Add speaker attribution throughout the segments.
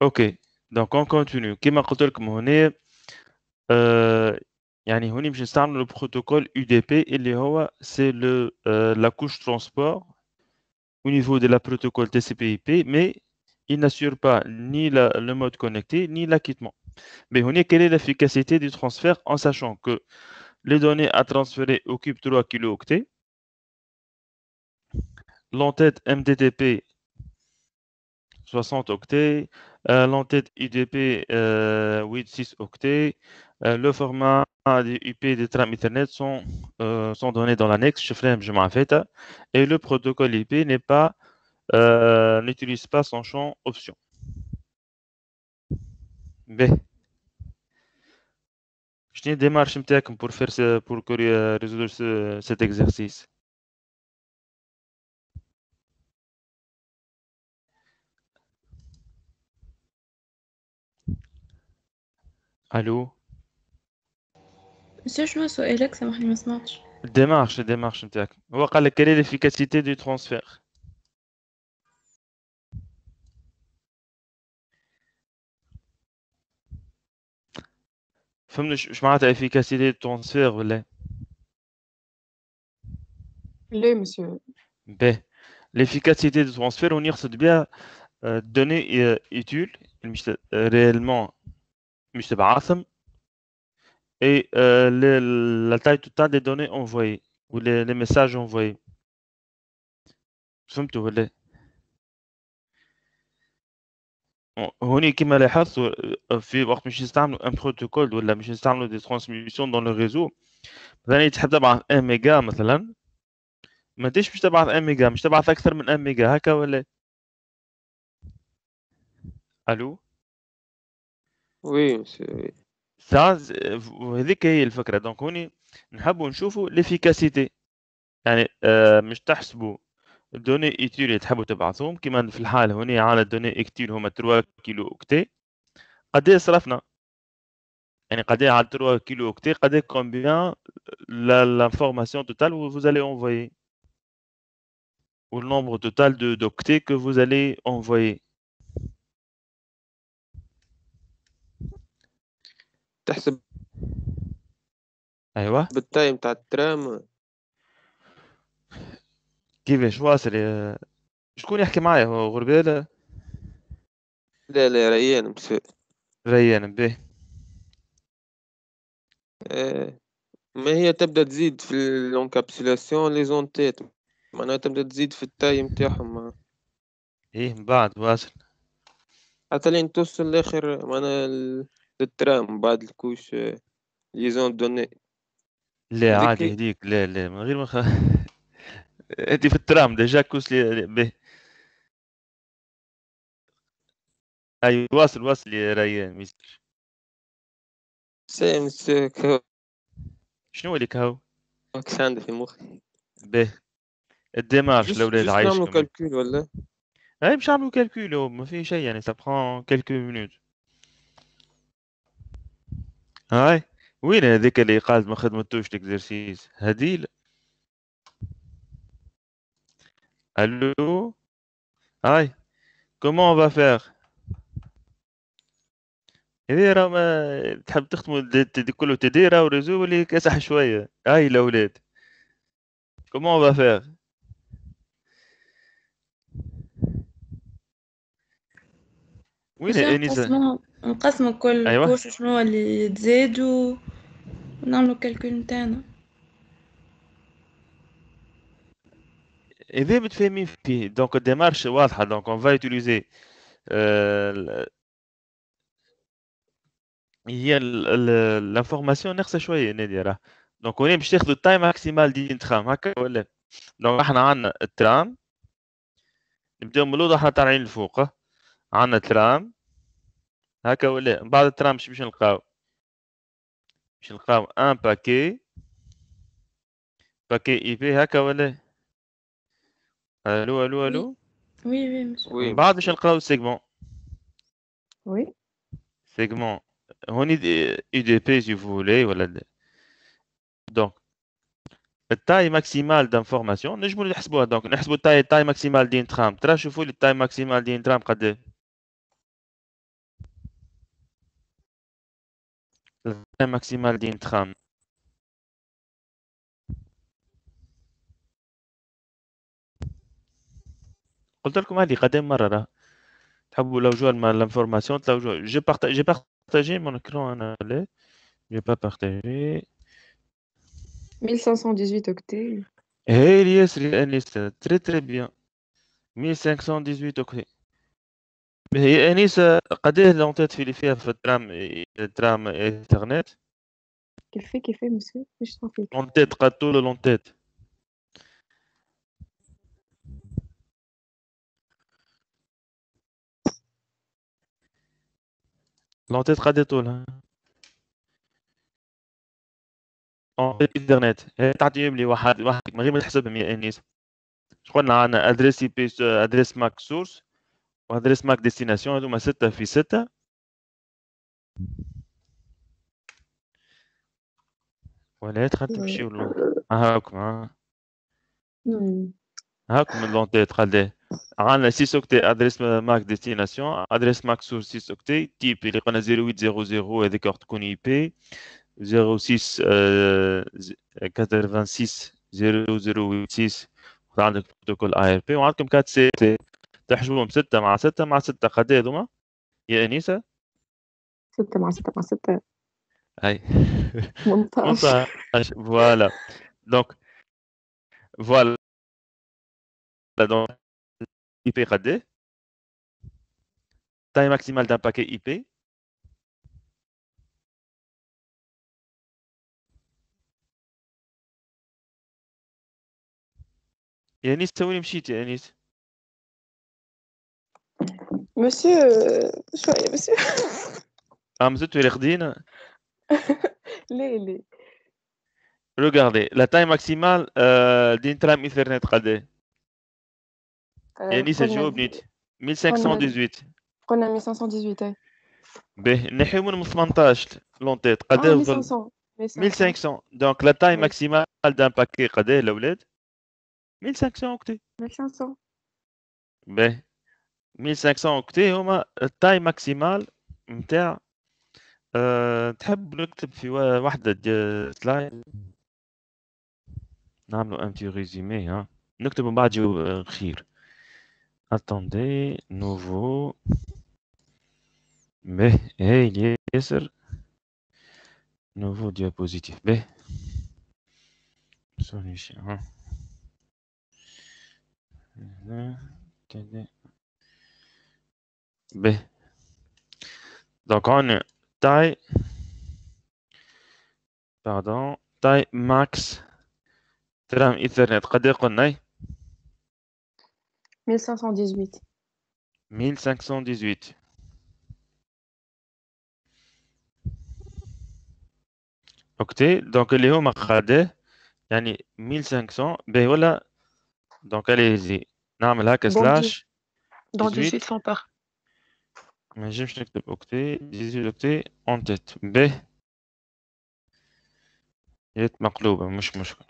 Speaker 1: اوكي دونك اون كونتينيو كيما قلت لكم هنا يعني هوني باش نستعملوا البروتوكول UDP اللي هو سي لو la couche transport au niveau de la protocole TCP/IP, mais il n'assure pas ni le mode connecté ni l'acquittement. Mais on est quelle est l'efficacité du transfert en sachant que les données à transférer occupent 3 kilooctets, l'entête MTTP 60 octets, l'entête UDP 8-6 octets, le format des IP des trames Ethernet sont donnés dans l'annexe, chiffré et le protocole IP n'utilise pas son champ option. B. Je tiens une démarche pour faire pour résoudre cet exercice. Allô?
Speaker 2: Monsieur شنو سؤالك سامحني ما سمعتش.
Speaker 1: démarche نتاعك. هو قال لك quelle est l'efficacité du transfert? فهمنا اش معناتها efficacité du transfert ولا؟
Speaker 3: لا مسيو.
Speaker 1: B. L'efficacité du transfert on يقصد بها données utiles مش réellement مش تبعثم et la taille totale des données envoyées ou les messages envoyés. فهمتوا ولا؟ هوني كما لاحظت في وقت مش نستعملوا ان بروتوكول ولا مش نستعملوا دي ترانسميسيون دون لو ريزو مثلا تحب تبعث 1 ميجا مثلا ما انتش مش تبعث 1 ميجا مش تبعث اكثر من 1 ميجا هكا ولا؟ الو
Speaker 4: وي مسيو.
Speaker 1: ساعات هذيك هي الفكره دونك هوني نحبوا نشوفوا ليفيكاسيتي يعني مش تحسبوا الدوني ايتيل اللي تحبوا تبعثوهم كما في الحال هوني على الدوني اكتيل هما 3 كيلو اوكتي قد ايه صرفنا يعني قد ايه على 3 كيلو اوكتي قد ايه combien l'information totale que vous allez envoyer ou le nombre total d'octets que vous allez envoyer.
Speaker 4: تحسب
Speaker 1: ايوه
Speaker 4: بالتايم تاع الترام.
Speaker 1: كيفاش واصل شكون يحكي معايا هو غربالة
Speaker 4: لا ريان مسيو.
Speaker 1: ريان به
Speaker 4: ما هي تبدا تزيد في الانكابسولاسيون لي زونتيت، معناها تبدا تزيد في التايم تاعهم
Speaker 1: ايه من بعد واصل
Speaker 4: حتى لين توصل لاخر معناها للترام بعد الكوش ليزون دوني.
Speaker 1: لا
Speaker 4: هذيك
Speaker 1: عادي هديك لا من غير ما انت في الترام ديجا كوس به اي واصل يا ريان ميسر
Speaker 4: سي مسيو
Speaker 1: شنو اللي كهو
Speaker 4: كاش عندي في مخي.
Speaker 1: به الديمارش الاولاد
Speaker 4: جوست نعملو
Speaker 1: عايشكم
Speaker 4: كالكول ولا
Speaker 1: اي مش عملوا كالكول ما في شيء يعني ça prend quelques minutes هاي وين هذيك اللي قالت ما خدمتوش الاكزرسيس هديل الو هاي comment on va faire إذا راه ما تحب تختموا كله تديرة وريزو واللي كاسح شوية هاي الأولاد comment on va faire وين أنيسة
Speaker 2: نقسموا كل
Speaker 1: أيوه
Speaker 2: كوش شنو اللي تزاد ونعملوا كالكول نتاعنا.
Speaker 1: إذا متفاهمين فيه دونك الديمارش واضحة دونك on va utiliser هي الانفورماسيون ناقصة شوية نادية راه دونك هنا باش تاخذوا التايم ماكسيمال دي ترام هكا ولا دونك احنا عندنا الترام نبداو من الأوضة احنا طالعين لفوق عندنا ترام هكا ولا من بعد الترام باش نلقاو ان باكي اي بي هكا ولا الو
Speaker 2: وي مسيو.
Speaker 1: من بعد باش نلقاو سيغمون
Speaker 3: وي
Speaker 1: سيغمون هوني اي دي بي سي فولي ولا دونك التاي ماكسيمال دانفورماسيون نجمو نحسبوها دونك نحسبو التاي ماكسيمال دين ترام ترى شوفوا لي التاي ماكسيمال دين ترام قد la taille maximale d'une trame. قلت لكم هذه قدام مرة راه تحبوا لو جوا l'information تلاقوا جوا j'ai partagé mon écran أنا لا j'ai pas partagé
Speaker 3: 1518 octets.
Speaker 1: هي الياسر أنيس très très bien 1518 أوكي هي أنيس قداه لونتات في اللي فيها في الترام إنترنت
Speaker 3: كيف monsieur مش صافيك.
Speaker 1: لونتات قد طول لونتات لونتات قد طولها لونتات إنترنت هي تعطيهم لي واحد من غير ما تحسبهم يا أنيس قلنا عندنا أدريس اي بي أدريس ماك سورس وأدريس ماك ديستيناسيون هذوما 6 في 6 ولا تخدم تمشيو هاكم هاكم اللونتات قال عندنا 6 اوكتي ادريس ماك ديستيناسيون ادريس ماك سورس 6 اوكتي تيب اللي قلنا 0800 هذيك تكون اي بي 06 86 0086 عندك بروتوكول اي ار بي وعندكم 4 سي تي تحجبهم 6 مع 6 مع 6 قد هذوما يا انيسه
Speaker 3: 6 مع 6 مع 6
Speaker 1: هاي
Speaker 3: 18
Speaker 1: فوالا دونك فوالا دونك اي بي قد ايه taille maximale d'un paquet IP يا انيس توني مشيت يا انيس
Speaker 3: monsieur شوية monsieur
Speaker 1: مزدتوا راقدين
Speaker 3: ليه
Speaker 1: regardez la taille maximale d'une trame Ethernet قد ايه يا انيس جاوبني 1518
Speaker 3: قلنا 1518
Speaker 1: به نحيو من 18 لونتيت قد ايه
Speaker 3: 1500
Speaker 1: 1500 donc la taille maximale d'un paquet قد ايه الاولاد 1500 اوكتي
Speaker 3: 1500
Speaker 1: به 1500 اوكتي هما التاي ماكسيمال نتاع تحب نكتب في واحدة سلايد نعملو ان بتي ريزومي ها نكتب من بعد جو خير attendez nouveau به هاي الياسر nouveau diapositive به solution ها به donc on a taille pardon taille max ترام ايثرنت قد ايه قلنا
Speaker 3: 1518
Speaker 1: 1518 اوكتي دونك اللي هما قد ايه يعني 1500 باهي ولا دونك اليزي نعمل هكا سلاش
Speaker 3: dans 1800 par
Speaker 1: ما نجمش نكتب اوكتي 18 اوكتي اون تيت به يت مقلوبة مش مشكل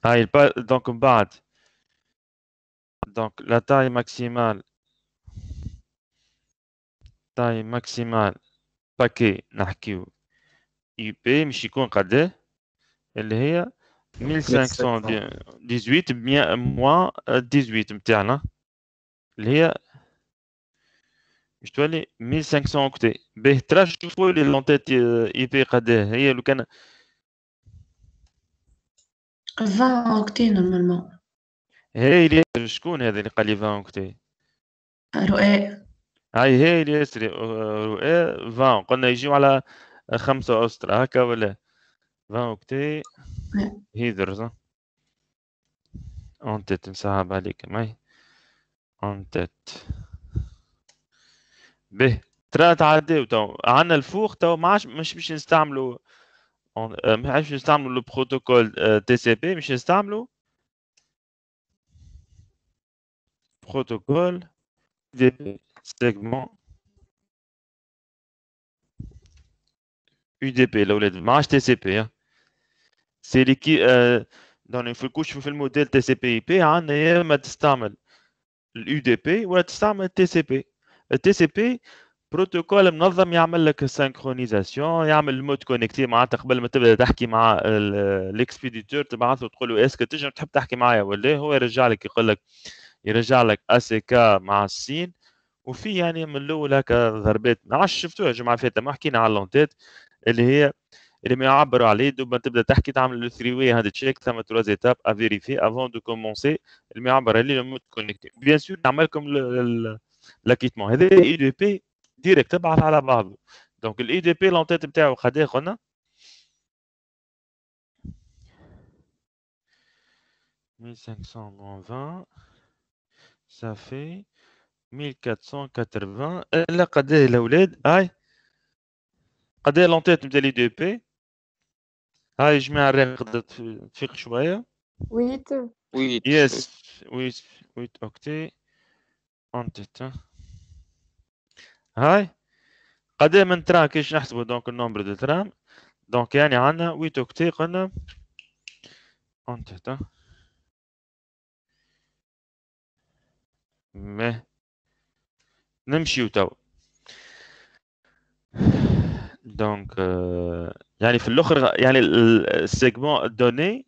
Speaker 1: هاي donc بعد donc la taille maximale باكي نحكيو اي بي مش يكون قد ايه اللي هي 1518 بمية موان 18 متاعنا اللي هي مش تولي 1500 اوكتي به ترى شوفوا لي لونتيت اي بي قد ايه هي لو كان
Speaker 2: 20 octets normalement.
Speaker 1: هي اللي شكون هذا اللي قال لي 20 اوكتي
Speaker 2: رؤاء.
Speaker 1: هي اللي يسري رؤاء 20 قلنا يجيو على 5 أسطر هكا ولا 20 اوكتي هيدرز اون تيت نصعب عليك معي اون تيت به ترى تعداو تو عندنا الفوق تو ما عادش مش باش نستعملوا ما عادش نستعملوا البروتوكول تي سي بي مش نستعملوا بروتوكول دي سيجمون يو دي بي الاولاد ما عادش تي سي بي سي لي كي دونك في الكوش في الموديل تي سي بي اي بي عندنا يا اما تستعمل اليو دي بي ولا تستعمل التي سي بي. التي سي بي بروتوكول منظم يعمل لك السينكرونيزاسيون، يعمل المود كونيكتي معناتها قبل ما تبدا تحكي مع الاكسبيديتور تبعث له تقول له اسكو تنجم تحب تحكي معايا ولا هو يرجع لك يقول لك يرجع لك ACK مع السين. وفي يعني من الاول هكا ضربات ما عادش شفتوها يا جماعه فاتت، ما حكينا على اللونتات اللي هي اللي ما يعبروا عليه دوب ما تبدا تحكي تعمل لو 3 واي هذا تشيك ثم 3 ايتاب ا فيريفي افون دو كومونسي اللي ما يعبر عليه لو مود كونيكتي. بيان سور نعمل لكم لاكيتمون هذا اي دي بي ديريكت تبعث على بعضه. دونك الاي دي بي لونتات نتاعو قد قلنا 1500 moins 20 ça fait 1480. الا قد ايه الاولاد هاي قد ايه لونتات نتاع الاي دي بي. هاي جماعه الراقد تفيق شويه.
Speaker 3: 8.
Speaker 4: ويت
Speaker 1: يس ويت اوكتي انتيت. هاي قد ايه من ترام كيش نحسبوا دونك النومبر دو ترام. دونك يعني عندنا 8 اوكتي قلنا انتيت. ما نمشيو تو. دونك يعني في الاخر يعني السيجمون الدوني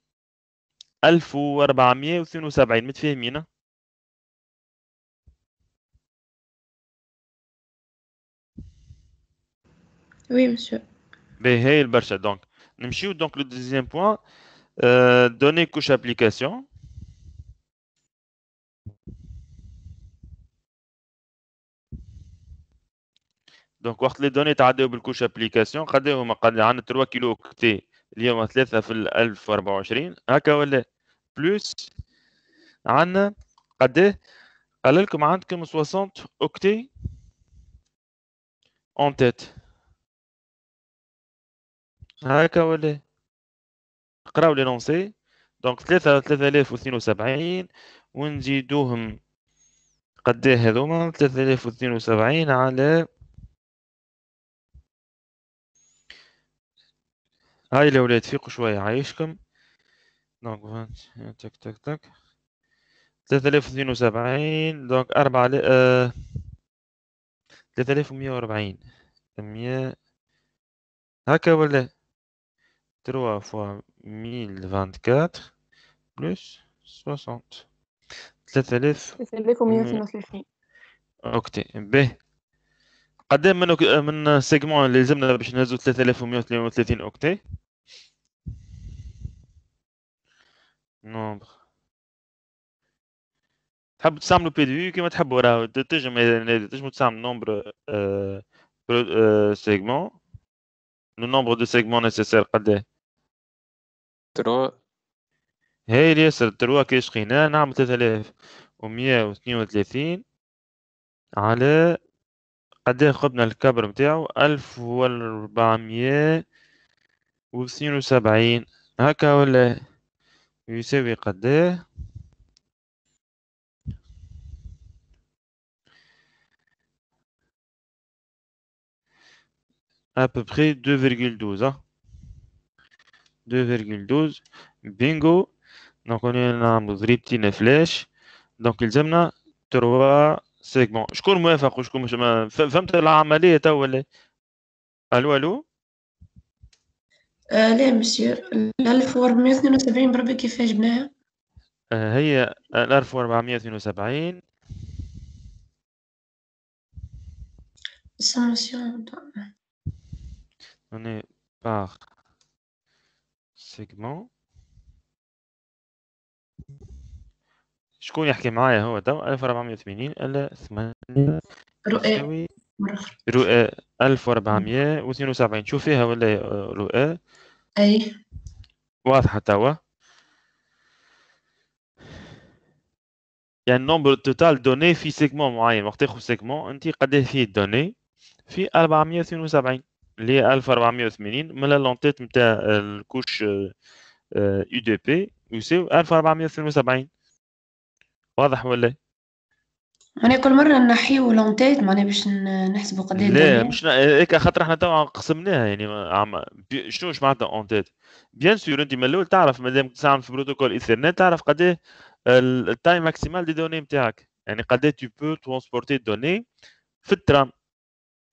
Speaker 1: 1472 متفاهمين.
Speaker 2: Oui, monsieur.
Speaker 1: باهي هاي البرشا. دونك نمشيو دونك لو دوزيام بوين دوني كوش ابليكاسيون. دونك وقت لي دوني تعداو بالكوش ابليكاسيون قد هما قد عندنا 3 كيلو اوكتي اليوم 3 في 1024 هكا ولا بلوس عندنا قد قال لكم عندكم 60 اوكتي اون تيت هكا ولا قراو لي لونسي. دونك 3072 ونزيدوهم قد هذوما 3072 على هاي الاولاد فيقوا شويه عايشكم. دونك تك تك تك 3072 دونك 4 3140 100 هكا ولا 3 فوا 1024 بلس 60 3000
Speaker 3: 3132.
Speaker 1: اوكتي. به قد ايه من سيجمون اللي لازمنا باش نهزو 3132 اوكتي نومبر. تحب تستعملوا بي دي كيما تحبوا راه تنجم تستعمل نومبر سيجمون. لو نومبر دو سيجمون نيسيسير قد ايه
Speaker 4: 3
Speaker 1: هاي اللي ياسر 3 كي شقينا نعمل 3132 على قد ايه قبنا الكبر نتاعو 1472 هكا ولا يساوي قد ايه à peu près 2,12 hein 2,12 بينغو. دونك هنا نعملو ضريبتين فلاش. دونك يلزمنا 3 سيجمون. شكون موافق وشكون مش فهمت العملية تو ولا؟ الو الو
Speaker 2: لا مسيو 1472 بربي كيفاش جبناها؟
Speaker 1: هي 1472
Speaker 2: السماسيون
Speaker 1: donné par segment. شكون يحكي معايا هو تو 1480 الا 8
Speaker 2: رؤى
Speaker 1: يساوي
Speaker 2: مرة أخرى.
Speaker 1: رؤى 1472 شوف فيها ولا رؤى
Speaker 2: أي
Speaker 1: واضحة توا. يعني النمبر توتال دوني في سيجمون معين وقت تاخذ سيجمون انت قداه فيه الدوني في 472 اللي هي 1480 من اللونتيت نتاع الكوش يو دي بي يساوي 1472. واضح ولا؟
Speaker 2: معناها كل مرة نحيو لونتيت معناها باش نحسبوا قد ايه
Speaker 1: لا
Speaker 2: الدنيا.
Speaker 1: مش هيك خاطر احنا توا قسمناها يعني شنو مش معناتها اونتيت. بيان سور انت من الاول تعرف مادام تستعمل في بروتوكول ايثرنت تعرف قد ايه التايم ماكسيمال دي دوني نتاعك يعني قد tu peux transporter données في الترام.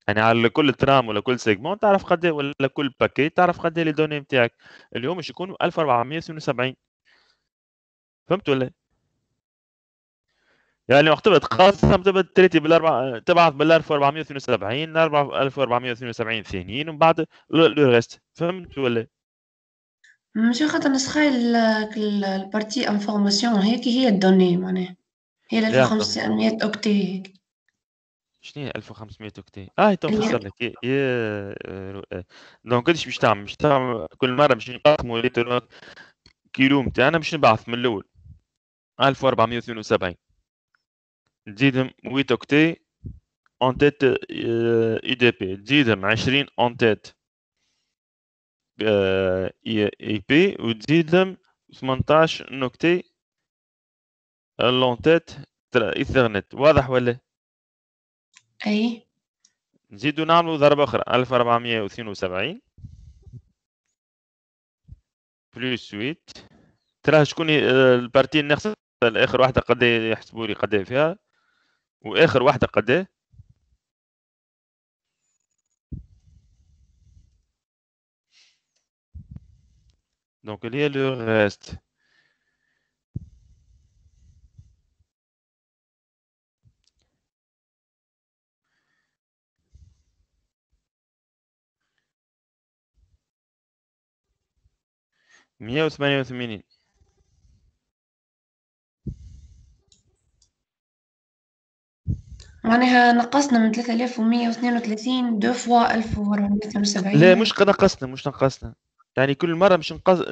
Speaker 1: يعني على كل ترام ولا كل سيجمون تعرف قد ولا كل باكيت تعرف قد لي دوني نتاعك. اليوم باش يكونوا 1472. فهمت ولا؟ يعني وقت تقسم تبدا تريتي تبعث بال 1472 1472 ثانيين ومن بعد لو ريست. فهمت ولا؟
Speaker 2: مش خاطر نسخيل البارتي انفورماسيون هيك هي الدوني معناها هي ال 1500 اوكتي هيك.
Speaker 1: شنو هي 1500 اوكتي؟ تو نفسر لك دونك ايش باش تعمل؟ باش تعمل كل مره باش نقسموا لي كيلو نتاعنا باش نبعث من الاول 1472 تزيدهم 8 اوكتي اون تيت اي دي بي تزيدهم 20 اون تيت اي بي وتزيدهم 18 نوكتي لون تيت ايثرنت. واضح ولا؟
Speaker 2: اي
Speaker 1: نزيدو نعملو ضربة أخرى 1472 بلس 8. ترى شكون البارتي الناقصة الآخر واحدة قد يحسبوا لي قد فيها وآخر واحدة قد دونك اللي هي لو ريست. مية وثمانية وثمانين.
Speaker 2: معناها نقصنا من 3132 دو فوا 1472.
Speaker 1: لا مش نقصنا يعني كل مرة مش نقص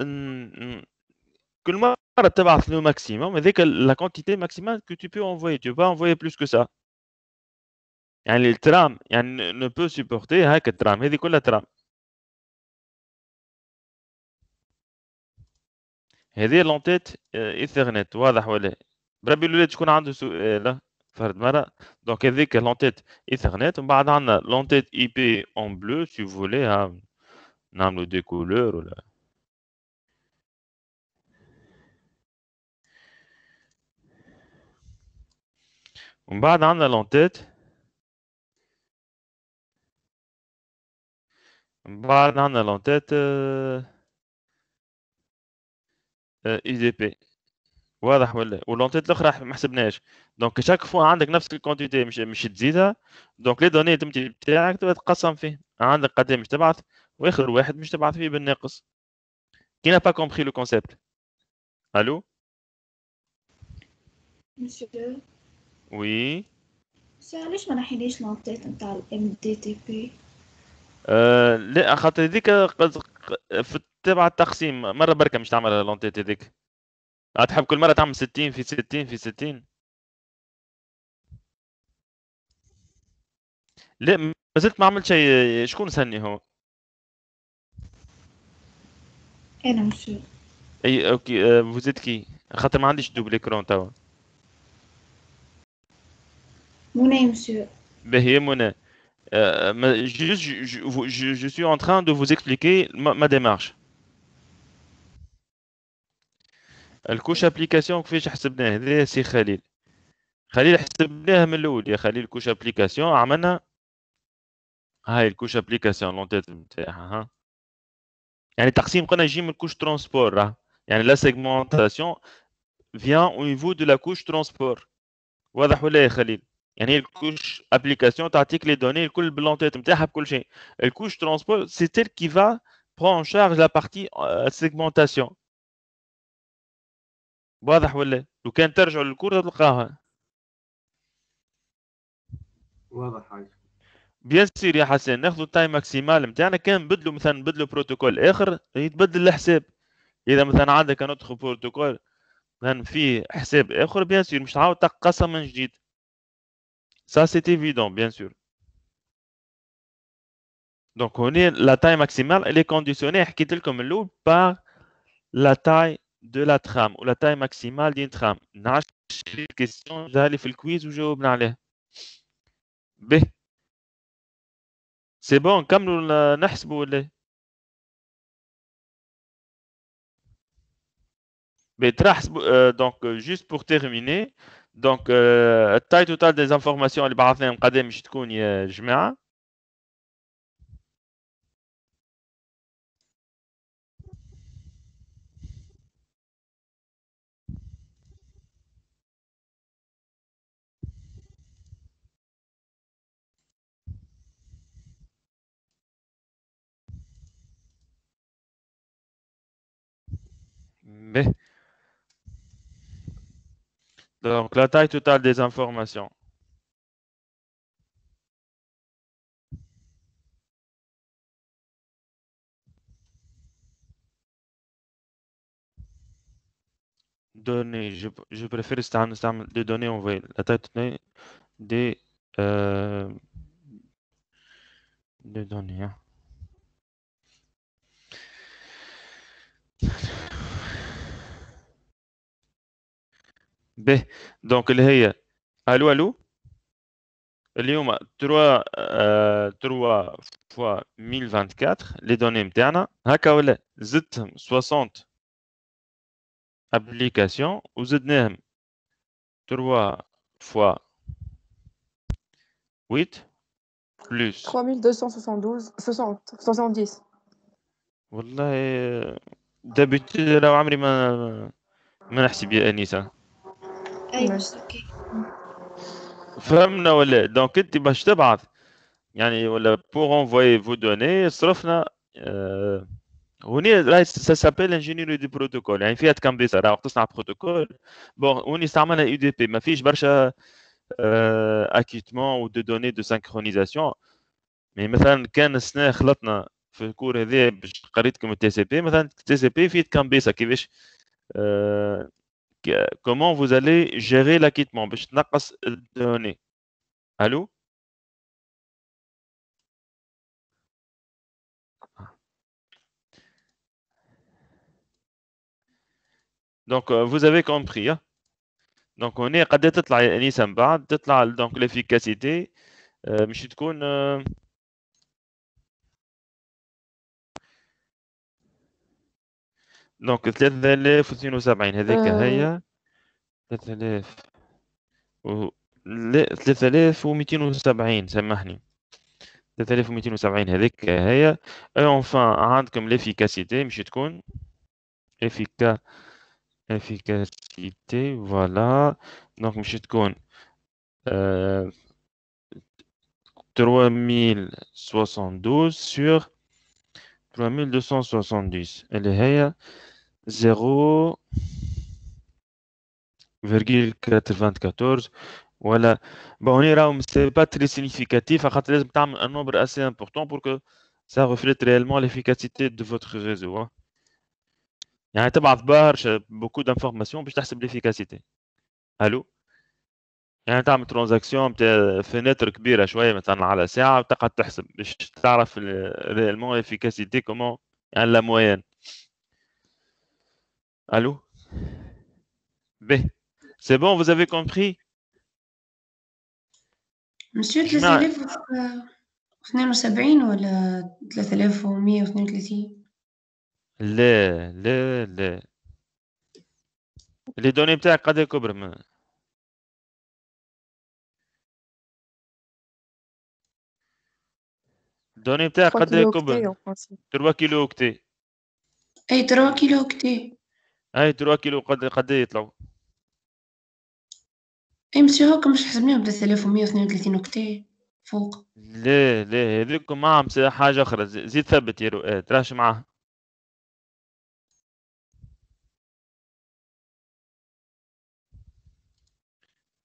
Speaker 1: كل مرة تبعث لو ماكسيموم هذيك لا كونتيتي ماكسيمال كو tu peux envoyer. Tu peux pas envoyer plus que ça. يعني الترام يعني ne peut supporter هاك الترام هذه كلها ترام. هذه لونتيت ايثرنت. واضح ولا؟ بربي الولاد شكون عنده سؤال فرد مرة. دونك هذيك لونتيت ايثرنت ومن بعد عندنا لونتيت اي بي اون بلو سي فولي نعملو دي كولور ولا. ومن بعد عندنا لونتيت اي دي بي. واضح ولا؟ واللونتيت الاخرى ما حسبناش. دونك شاك فوا عندك نفس الكونتيتي مش تزيدها. دونك لي دوني تمتي بتاعك تبدا تقسم فيه. عندك قد مش تبعث واخر واحد مش تبعث فيه بالناقص. كي n'a pas compris le concept. Allô?
Speaker 5: مسيو
Speaker 1: Oui.
Speaker 5: مسيو علاش ما نحيناش لونتيت نتاع الام دي تي بي؟
Speaker 1: لا خاطر هذيك في تبع التقسيم مره بركه مش تعمل لونتيت هذيك. تحب كل مره تعمل 60 في 60 في 60. لا ما زلت ما عملت شيء. شكون سني هو؟
Speaker 5: انا مسيو.
Speaker 1: اي اوكي فوزيت كي خاطر ما عنديش دوبل اكرون توا.
Speaker 5: منى مسيو.
Speaker 1: باهي منى. Je suis en train de vous expliquer ma démarche. الكوش ابليكاسيون كيفاش حسبناه هذا سي خليل حسبناها من الاول يا خليل. كوش ابليكاسيون عملنا هاي الكوش ابليكاسيون لونتيت نتاعها ها. يعني تقسيم قلنا يجي من الكوش ترونسبور. يعني لا سيغمونتاسيون فيان او نيفو دو لا كوش ترونسبور. واضح ولا يا خليل؟ يعني الكوش ابليكاسيون تعطيك لي دوني الكل باللونتيت نتاعها بكل شيء. الكوش ترونسبور سي تيل كي فا برون شارج لا بارتي سيغمونتاسيون. واضح ولا؟ لو كان ترجعوا للكور تلقاها.
Speaker 6: واضح هاي.
Speaker 1: بيان سير يا حسن ناخذ التايم ماكسيمال نتاعنا. كان نبدلوا مثلا نبدلوا بروتوكول اخر يتبدل الحساب. اذا مثلا عندك ندخل بروتوكول مثلا فيه حساب اخر بيان سير مش تعاود تقسم من جديد. Ça c'est évident bien sûr. Donc on est la taille maximale elle est conditionnée حكيت لكم الاول par la taille de la trame ou la taille maximale d'une trame. نعرف الكيستيون جا لي في الكويز وجاوبنا عليها. به سي بون نكملوا نحسبوا ولا؟ donc juste pour terminer دونك التاي توتال دي زانفورماسيون اللي بعثناهم قدام باش تكون يا جماعه. B. Donc la taille totale des informations. Données, je préfère des données envoyées. La taille totale des données. Hein. B. Donc اللي هي الو اليوم 3 fois 1024 les données نتاعنا هكا ولا زدتهم 60 applications وزدناهم 3 fois 8 plus
Speaker 3: 3272 70.
Speaker 1: والله دابيتود لو عمري ما نحسب يا انيسه.
Speaker 5: ايوه
Speaker 3: ماشي.
Speaker 5: اوكي.
Speaker 1: فهمنا ولا؟ دونك انت باش تبعث يعني ولا pour envoyer vos données صرفنا هوني راهي ça s'appelle ingénierie du protocole يعني فيها تكمبيسه راه وقت تصنع بروتوكول بون هوني استعملنا يو دي بي ما فيش برشا اكيتمون و دو دوني دو سانكرونيزاسيون. مي مثلا كان السنه خلطنا في الكور هذا باش قريتكم التي سي بي مثلا التي سي بي فيه تكمبيسه كيفاش comment vous allez gérer l'acquittement باش تنقص الدوني. الو donc vous avez compris hein? donc هنا قد تطلع انيسه من بعد تطلع donc l'efficacité مش تكون donc 3072 هذيك هي 3000 و 3270 سامحني 3270 هذيك هي. et enfin عندكم l'efficacité مش تكون efficacité voilà donc مش تكون 3072 sur 3270 اللي هي 0,94 ولا bon راهم c'est pas très significatif خاطر لازم تعمل un nombre assez important pour que ça reflète réellement l'efficacité de votre réseau hein. يعني تبعث برشا beaucoup d'informations باش تحسب l'efficacité. الو يعني تعمل ترانزاكسيون نتاع فيناتر كبيره شويه مثلا على ساعه وتقعد تحسب باش تعرف réellement l'efficacité comment يعني la moyenne. الو B. C'est bon, vous avez compris?
Speaker 2: مسيو
Speaker 1: جماعة
Speaker 2: 3072 ولا 3132؟
Speaker 1: لا les données بتاعك قد يكبر من الدوني بتاعك
Speaker 3: 3
Speaker 1: قد
Speaker 3: كيلو
Speaker 1: يكبر
Speaker 3: اوكتي en principe.
Speaker 1: 3 كيلو اوكتي.
Speaker 2: اي 3 كيلو اوكتي.
Speaker 1: اي 3 كيلو قد يطلعوا.
Speaker 2: اي مسيو هاكا مش حسبناهم 3132 اوكتي فوق.
Speaker 1: لا هذيكم معهم حاجه اخرى زيد ثبت يا رؤاد راش معاه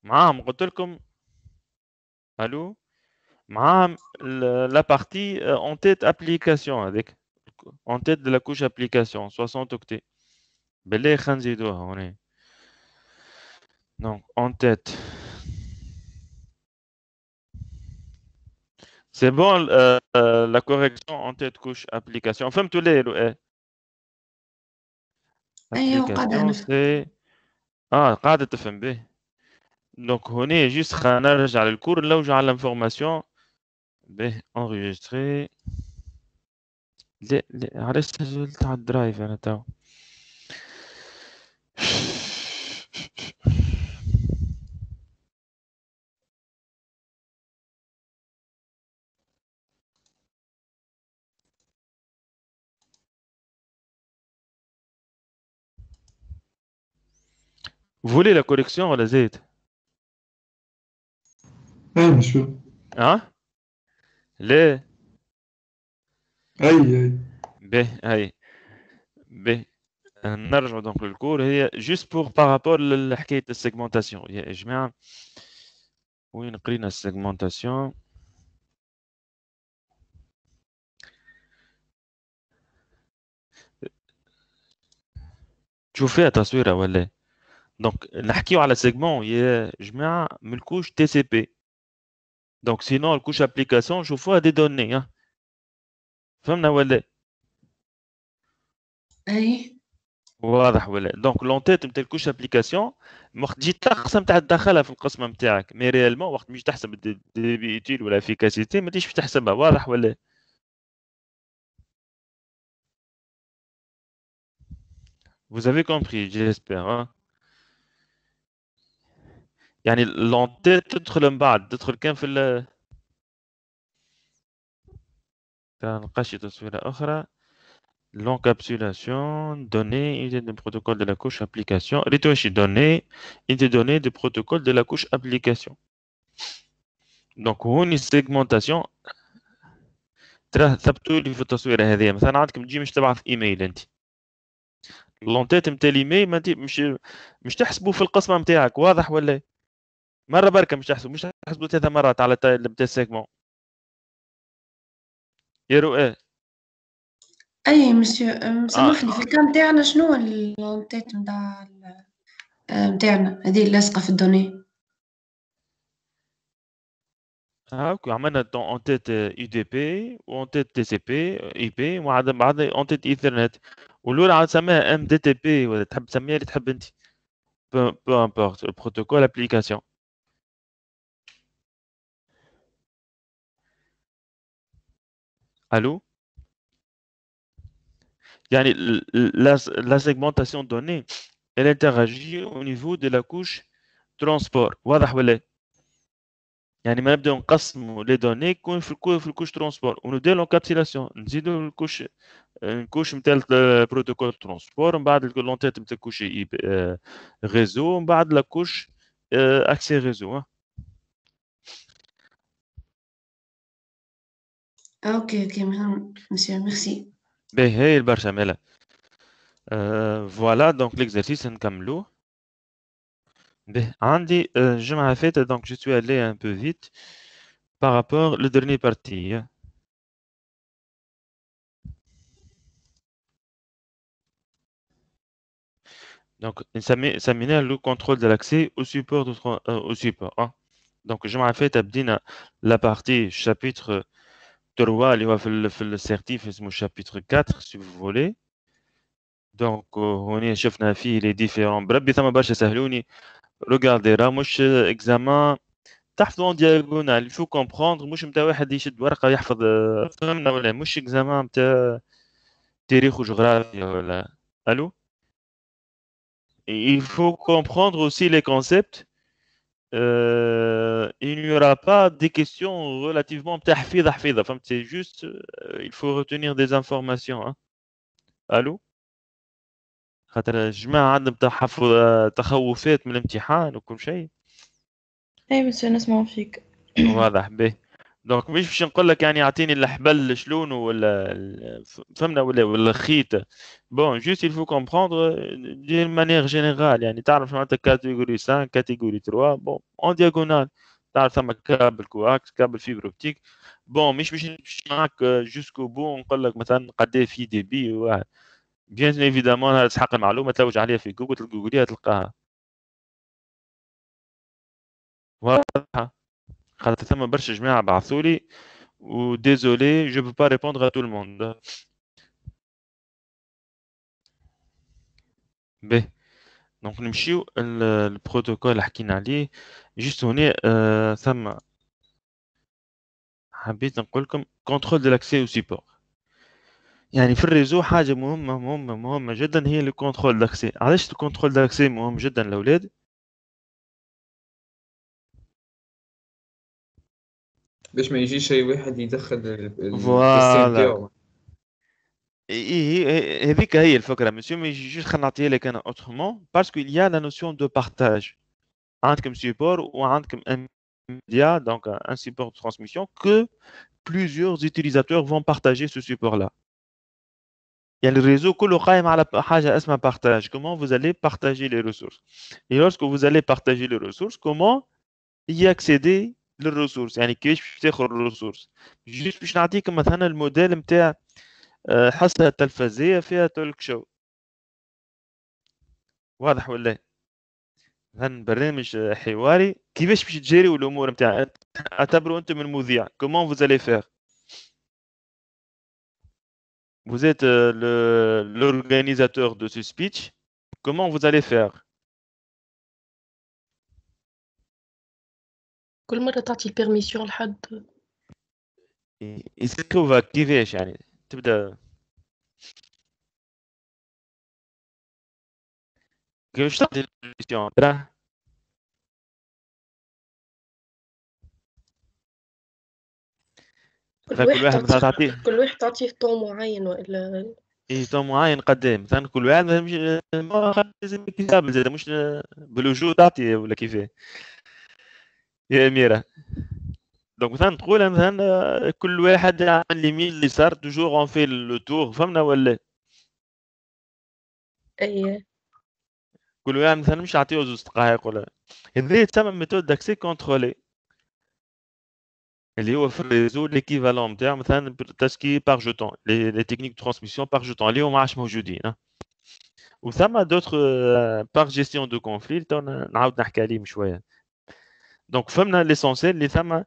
Speaker 1: معاهم قلت لكم الو معاهم la partie en tête application هذيك en tête de la couche application 60 octets بالله خلينا نزيدوها هنا donc en tête c'est bon la correction en tête couche application فهمتوا ليه رؤاد
Speaker 2: ايوه قاعدة
Speaker 1: application c'est قاعدة تفهم به donc هنا juste خلينا نرجع للكور نلوجوا على l'information به enregistré لا علاش سجلت على الدرايف انا تو فولي لا كوريكسيون ولا زيت؟
Speaker 7: monsieur.
Speaker 1: ليه؟
Speaker 7: Aïe.
Speaker 1: به هاي به نرجع دونك للكور. هي جوست بور بارابور لحكاية السيجمنتاسيون يا جماعة. وين قرينا السيجمنتاسيون؟ تشوف فيها تصويرة ولا؟ دونك نحكيو على سيجمون يا جماعة من الكوش تي سي بي. دونك سينون الكوش ابليكاسيون نشوفوها دي دوني. فهمنا ولا؟
Speaker 2: أي
Speaker 1: واضح ولا؟ دونك لونتيت نتاع الكوش ابليكاسيون وقت تجي تقسم تاع تدخلها في القسمة نتاعك، مي ريالمون وقت مش تحسب الديبي اوتيل ولا افيكاسيتي ما تجيش تحسبها. واضح ولا؟ Vous avez compris, j'espère. يعني لونتيت تدخل من بعد تدخل كان في ال نلقاش تصويرة أخرى. L'encapsulation, données, unité de protocole de la couche application. ريتوشي données, unité de données de protocole de la couche application. Donc هوني segmentation. ترى ثبتوا لي في التصويرة هذه. مثلا عندكم تجي مش تبعث ايميل انت. لونتيت نتاع الايميل ما انت مش تحسبوا في القسمة نتاعك. واضح ولا؟ مرة بركة مش تحسبوا 3 مرات على نتاع السيجمون. يا رؤى.
Speaker 2: أي مسيو سامحني في الكام تاعنا شنو التيت متاع متاعنا هذه اللاصقة في الدوني.
Speaker 1: هاكو عملنا اون تيت يو دي بي وان تيت تي سي بي اي بي وعاد بعد اون تيت ايثرنت والاولى عاد تسميها ام دي تي بي ولا تحب تسميها اللي تحب انت. بو امبورت البروتوكول ابليكاسيون. الو. يعني la segmentation donnée elle interagit au niveau de la couche transport. واضح ولا؟ يعني ما نبداو نقسموا لي دوني يكون في الكوش ترونسبور ونديرو لونكابسيلاسيون نزيدو الكوش نتاع البروتوكول ترونسبور من بعد لونتيت نتاع الكوش ريزو من بعد لاكوش اكسي ريزو.
Speaker 2: اوكي مسيو ميرسي.
Speaker 1: باهي هاي البرشا مالا. فوالا دونك ليكزارسيس نكملوه. باهي عندي الجمعة فاتت دونك جو سوي allé un peu vite par rapport le dernier partie. Donc, سميناه le contrôle de l'accès au support au support. Donc, je m'en fait abdina la partie chapitre 3 اللي هو في السيرتيف اسمه chapitre 4 si vous voulez. Donc, هوني شفنا فيه les différents بربي ثم برشا سهلوني. Regardez راه مش examen تحفظوا en diagonale. Il faut comprendre مش متاع واحد يشد ورقة يحفظ. فهمنا ولا؟ مش examen متاع تاريخ وجغرافيا ولا. الو. Il faut comprendre aussi les concepts. Il n'y aura pas des questions relativement حفيظة. C'est juste, il faut retenir des informations. الو. خاطر الجماعة عندهم تخوفات من الامتحان وكل شيء.
Speaker 3: اي مسيو نسمع فيك.
Speaker 1: واضح به. دونك مش باش نقول لك يعني اعطيني الحبل شلون ولا فهمنا ولا الخيط. بون جوست il faut comprendre d'une manière générale. يعني تعرف معناتها كاتيجوري 5 كاتيجوري 3 بون اون دياغونال. تعرف ثم كابل كواكس كابل فيبر اوبتيك. بون مش باش نمشي معاك جوسكو بو نقول لك مثلا قد ايه في دي بي واحد. بيان ايفيدامون هذا تحق المعلومه تلوج عليها في جوجل تلقى تلقاها واضحه. خاطر ثم برشا جماعه بعثوا لي و désolé je peux pas répondre à tout le monde. باهي دونك نمشيو البروتوكول اللي حكينا عليه. جوست هنا ثم حبيت نقول لكم كنترول دو لاكسي او سيبور. يعني في الريزو حاجه مهمه جدا هي الكنترول داكسي. علاش الكنترول داكسي مهم جدا الاولاد؟
Speaker 8: باش ما يجيش اي واحد يدخل الكاستيون
Speaker 1: فوالا
Speaker 8: نتاعو.
Speaker 1: هذيك هي الفكره مسيو مي جوست خلينا نعطيها لك انا اوترومون باسكو il y a la notion de partage عندكم support وعندكم un média donc un support de transmission que plusieurs utilisateurs vont partager ce support là. يعني الريزو كله قائم على حاجه اسمها partage. Comment vous allez partager les ressources. Et lorsque vous allez partager les ressources, comment y accéder للريسورس يعني كيفاش باش تاخذ الريسورس. جيست باش نعطيك مثلا الموديل نتاع حصه تلفزيه فيها تولك شو. واضح ولا؟ هن برنامج حواري كيفاش باش تجري الامور نتاع اعتبروا انتم من مذيع. Comment vous allez faire. Vous êtes l'organisateur de ce speech. Comment vous allez faire.
Speaker 7: كل مرة تعطي البيرميسيون لحد
Speaker 1: يسكوفا كيفاش يعني تبدا كيفاش تعطي البيرميسيون ترى كل واحد مثلا تعطيه
Speaker 7: كل واحد تعطيه طون معين والا
Speaker 1: اي طون معين قدام مثلا كل واحد مش لازم كتاب زاد مش بالوجود تعطي ولا كيفاه يا أميرة. دونك مثلا تقول مثلا كل واحد يعمل اليمين اليسار توجور اون في لو تور فهمنا ولا.
Speaker 7: اي
Speaker 1: كل واحد مثلا مش يعطيه زوج دقائق ولا. هذه تسمى ميثود داكسي كونترولي اللي هو في الريزو ليكيفالون نتاع مثلا تسكي باغ جوتون لي تكنيك ترانسميسيون باغ جوتون اللي هما عادش موجودين. وثم دوطخ باغ جيستيون دو كونفلي نعاود نحكي عليهم شويه. دونك فهمنا ليسونسيال اللي ثم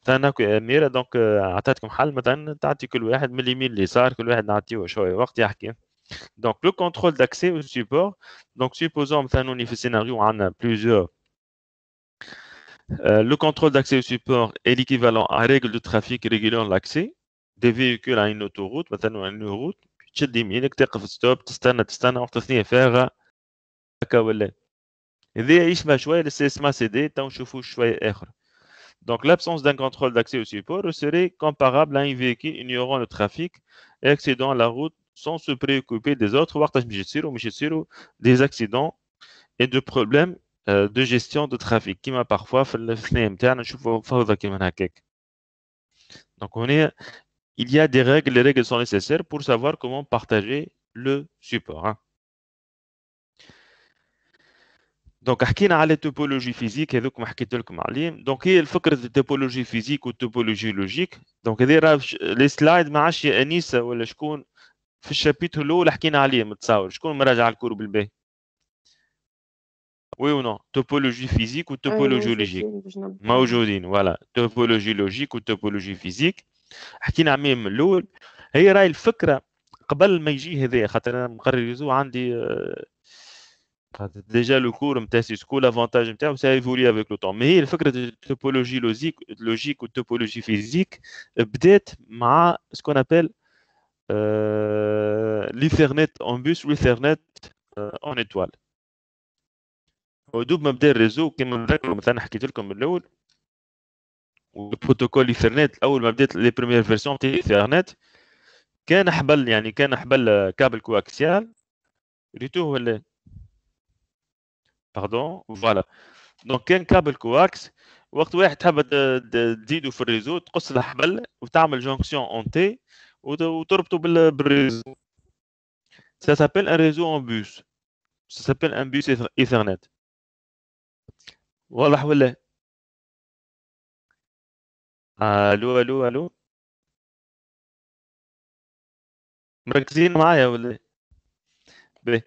Speaker 1: مثلا أميرة دونك عطاتكم حل مثلا تعطي كل واحد من اليمين لليسار كل واحد نعطيه شويه وقت يحكي. Donc le contrôle d'accès au support. Donc supposons مثلا في السيناريو عندنا plusieurs. Le contrôle d'accès au support est l'équivalent à règle de trafic régulant l'accès des véhicules à une autoroute مثلا une route تشد يمينك تقف ستوب تستنى وقت ثانيه فارغه هكا ولا. هذا يشبه شويه للسي اس ام سي دي تو نشوفوا شويه اخر. Donc l'absence d'un contrôle d'accès au support serait comparable à un véhicule ignorant le trafic et accédant la route sans se préoccuper des autres وقتاش باش يصيروا مش يصيروا des accidents et de problèmes de gestion de trafic كيما parfois في الثنايا نتاعنا نشوفوا فوضى كيما هكاك. Donc on est il y a des règles, les règles sont nécessaires pour savoir comment partager le support. Donc حكينا على التوبولوجي فيزيك هذوك ما حكيت لكم عليهم. دونك هي الفكره التوبولوجي فيزيك والتوبولوجي لوجيك. دونك هذه راه لي سلايد ما عادش يا انيسه ولا شكون في الشابيتر الاول حكينا عليه متصور شكون مراجع الكور بالباهي. وي او نو توبولوجي فيزيك والتوبولوجي لوجيك موجودين فوالا توبولوجي لوجيك والتوبولوجي فيزيك حكينا عليهم من الاول. هي راهي الفكره قبل ما يجي هذا خاطر انا مقرر يزو عندي déjà le cours نتاع سيسكو l'avantage نتاعو ça évolue avec le temps. mais هي الفكره التوبولوجي لوجيك والتوبولوجي فيزيك بدات مع سكون ابل ليثرنت اون بوس ليثرنت اون ايتوال. ودوب ما بدا الريزو كما نذكروا مثلا حكيت لكم من الاول والبروتوكول ايثرنت اول ما بدات لي بريمير فيرسيون تاع ايثرنت كان حبل يعني كان حبل كابل كواكسيال ريتوه ولا باردون فوالا. دونك كان كابل كواكس وقت واحد تحب تزيدو في الريزو تقص الحبل وتعمل جونكسيون اون تي وتربطه بالريزو. ça s'appelle un réseau en bus. ça s'appelle un bus Ethernet. واضح ولا؟ الو الو الو مركزين معايا ولا؟ باهي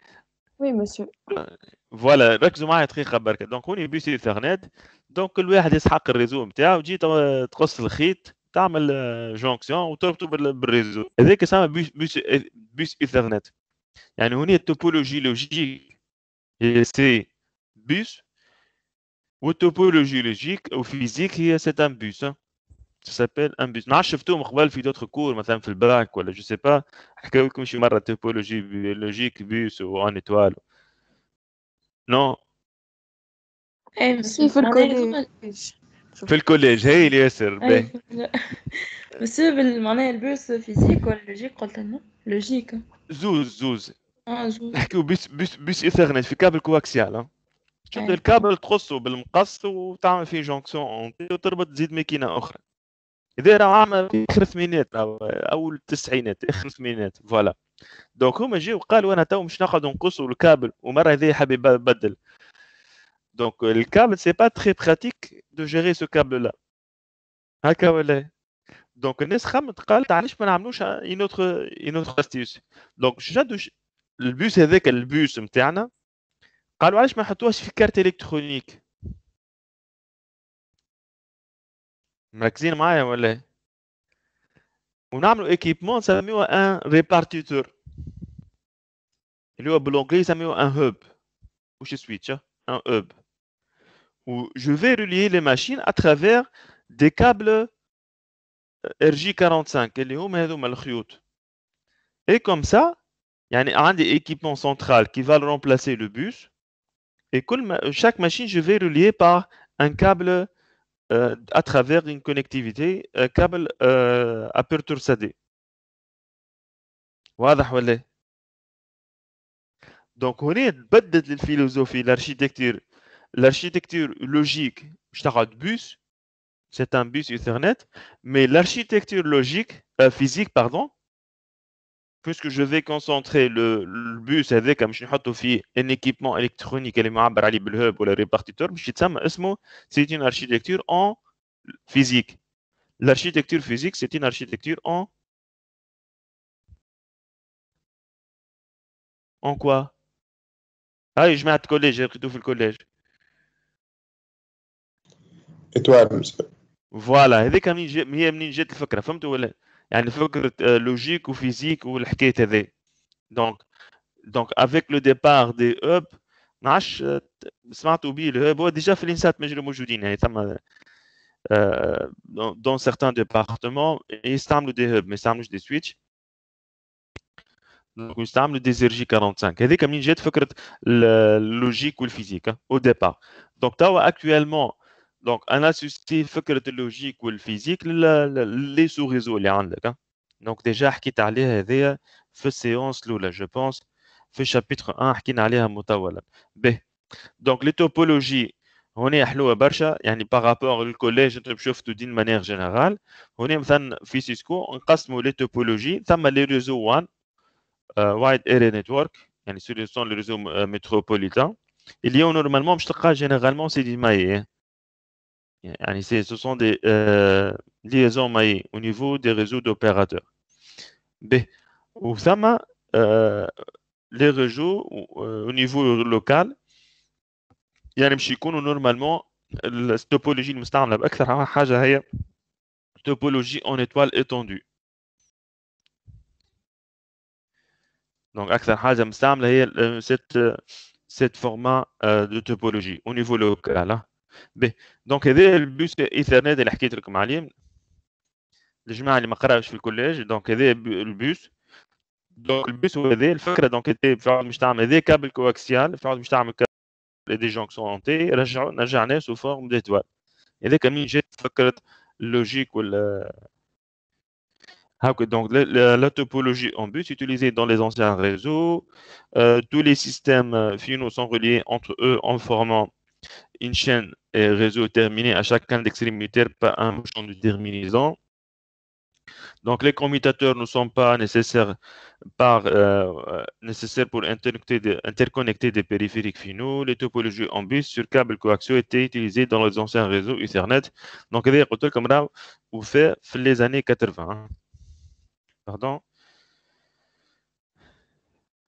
Speaker 3: وي مسيو.
Speaker 1: فوالا ركزوا معايا دقيقه بركه. دونك هوني بيس ايثرنت. دونك كل واحد يسحق الريزو نتاعو وتجي تقص الخيط تعمل جونكسيون وتربطه بالريزو هذاك يسمى بيس ايثرنت. يعني هوني التوبولوجي لوجيك هي سي بيس والتوبولوجي لوجيك او فيزيك هي سي ان بيس. ça s'appelle un bus. نعرف شفتوهم قبل في دوتر كور مثلا في الباك ولا جو سي با حكاو لكم شي مره توبولوجي لوجيك بيس وان ايتوال نو
Speaker 3: ايه
Speaker 7: في الكوليج
Speaker 1: في الكوليج هي ياسر باهي.
Speaker 3: بس معناها البوس فيزيك ولا لوجيك قلت لنا Logique.
Speaker 1: زوز
Speaker 3: زوز.
Speaker 1: نحكيو بيس ايثرنت في كابل كواكسيال. تشد الكابل تقصه بالمقص وتعمل فيه جونكسيون اونتي وتربط تزيد ماكينه اخرى. هذا راه عام في اخر الثمانينات او التسعينات، اخر الثمانينات فوالا. دونك هما جاو قالوا انا تو مش نقعدوا نقصوا الكابل، ومره هذا حاب يبدل. دونك الكابل سي با تري براتيك دو جيري سو كابل لا هكا ولا. دونك الناس خمت قالت علاش ما نعملوش اون اوتر استيوس. دونك شدوا البوس هذاك البوس نتاعنا، قالوا علاش ما نحطوهاش في كارت الكترونيك. مركزين معايا ولا؟ ونعملوا ايكيبمون نسميوه ان ريبارتيتور اللي هو بالانجلي يسميوه ان هوب مش سويتش، ان هوب. و je vais relier les machines à travers des câbles RJ45 اللي هما هذوما الخيوط. et comme ça يعني عندي équipement central qui va remplacer le bus, et chaque machine je vais relier par un câble à travers une connectivité câble aperture SADE. واضح ولا؟ دونك هنا تبدلت الفيلوزوفي l'architecture logique باش تقعد bus, c'est un bus Ethernet, mais l'architecture logique physique pardon, puisque je vais concentrer le bus avec باش نحطوا فيه un équipement électronique اللي معبر عليه بالهوب ولا ريبارتيتور باش يتسمى اسمه c'est une architecture en physique. L'architecture physique c'est une architecture en quoi؟ هاي جماعة الكوليج لقيتوه في الكوليج.
Speaker 8: إتوال
Speaker 1: فوالا هذيك هي منين جات الفكرة، فهمتوا ولا؟ يعني فكرة لوجيك وفيزيك والحكاية هذي. donc avec le départ des hubs نعرفش سمعتوا بيه الهوب هو ديجا في الانسات مجرى موجودين يعني ثم dans certains départements يستعملوا des hubs ما يستعملوش des switch. donc يستعملوا des RJ45. هذيك منين جات فكرة اللوجيك والفيزيك au départ. donc توا actuellement donc انا سوستي فكرة اللوجيك والفيزيك لي سو ريزو اللي عندك. donc ديجا حكيت عليها هذيا في السيونس الاولى جو بونس في الشابيتر 1 حكينا عليها مطولا. به دونك لي توبولوجي هنا حلوه برشا يعني بارابور للكوليج انت شفتوا دين مانيير جينيرال. هنا مثلا في سيسكو نقسموا لي توبولوجي، ثم لي ريزو 1 وايد اري نتورك يعني سو سون لي ريزو متروبوليتان اللي هو نورمالمون باش تلقاه جينيرالمون سي دي ماي يعني ce sont des liaisons maillées au niveau des réseaux d'opérateurs. Ou ثم les réseaux au niveau local يعني باش يكونوا نورمالمون التوبولوجي المستعمله باكثر حاجه هي توبولوجي en étoile étendue. donc اكثر حاجه مستعمله هي cette format de topologie au niveau local. دونك هذا البوس ايثرنت اللي حكيت لكم عليه الجماعه اللي ما قراوش في الكوليج. دونك هذا البوس. دونك البوس هذا الفكره دونك في مش تعمل هذا كابل كواكسيال في مش تعمل دي جونكسيون اونتي رجعناه سو فورم ديتوال. هذاك منين جات فكره اللوجيك وال donc la topologie en bus utilisée dans les anciens réseaux. Tous les systèmes finaux sont reliés entre eux en formant une chaîne et réseau terminé à chacun d'extrémitaires par un bouchon de terminaison. Donc les commutateurs ne sont pas nécessaires pour interconnecter des périphériques finaux. Les topologies en bus sur câbles coaxiaux étaient utilisées dans les anciens réseaux Ethernet. Donc هذا قلت لكم راه وفي les années 80. Pardon.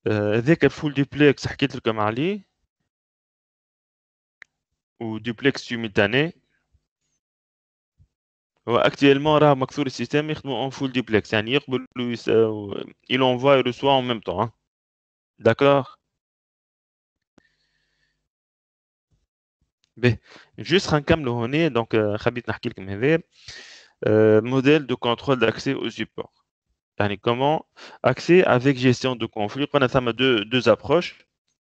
Speaker 1: هذاك الفول ديبلكس حكيت لكم عليه ou duplex simultané. Actuellement راه مكثور السيستم يخدموا en full duplex يعني يقبل il envoie et reçoit en même temps. D'accord. به juste غنكملوا هنا. donc خبيت نحكي لكم هذا modèle de contrôle d'accès au support. يعني comment accès avec gestion de conflit. قلنا ثم deux approches.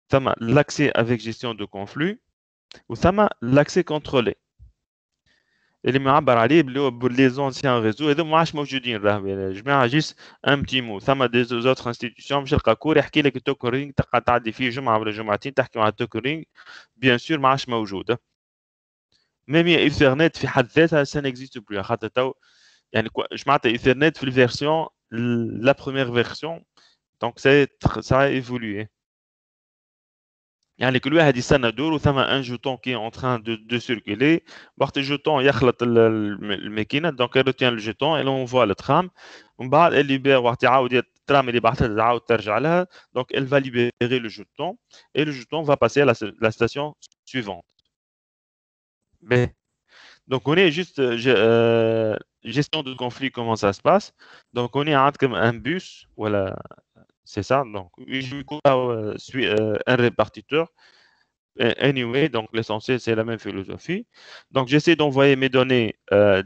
Speaker 1: ثم l'accès avec gestion de conflit ou ثم l'accès contrôlé. اللي معبر عليه اللي هو لي زونسيان ريزو هذو ما عادش موجودين راهو يا جماعه جيس ان بتي مو ثم دي زوتر انستيتيوشن باش تلقى كور يحكي لك التوكرينج تلقى تعدي فيه جمعه ولا جمعتين تحكي مع التوكرينج بيان سور ما عادش موجوده ميم ايثرنت في حد ذاتها سا نيكزيست بلو خاطر تو يعني اش معناتها ايثرنت في الفيرسيون لا بروميير فيرسيون دونك سا ايفولوي يعني كل واحد يستنى دور وثم ان جوتون كي اون تران دو سيركولي وقت الجوتون يخلط الماكينه دونك روتيان الجوتون اي لونفوا للترام ومن بعد اللي بيع وقت يعاود الترام اللي بعثها تعاود ترجع لها دونك elle va libérer le jeton et le jeton va passer à la station suivante. Mais donc on est juste gestion de conflit comment ça se passe. Donc on est comme un bus voilà c'est ça donc suit un répartiteur. Anyway, donc l'essentiel, c'est la même philosophie. Donc, j'essaie d'envoyer mes données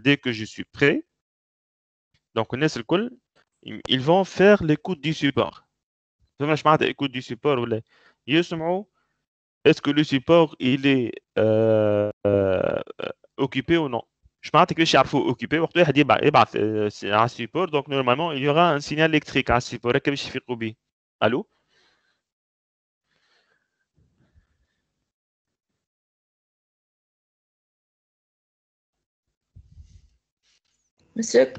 Speaker 1: dès que je suis prêt. Donc, ils vont faire l'écoute du support. L'écoute du support, est-ce que le support, il est occupé ou non? Je pense que je suis occupé. À support, donc normalement, il y aura un signal électrique à support. Allô?
Speaker 3: مسيو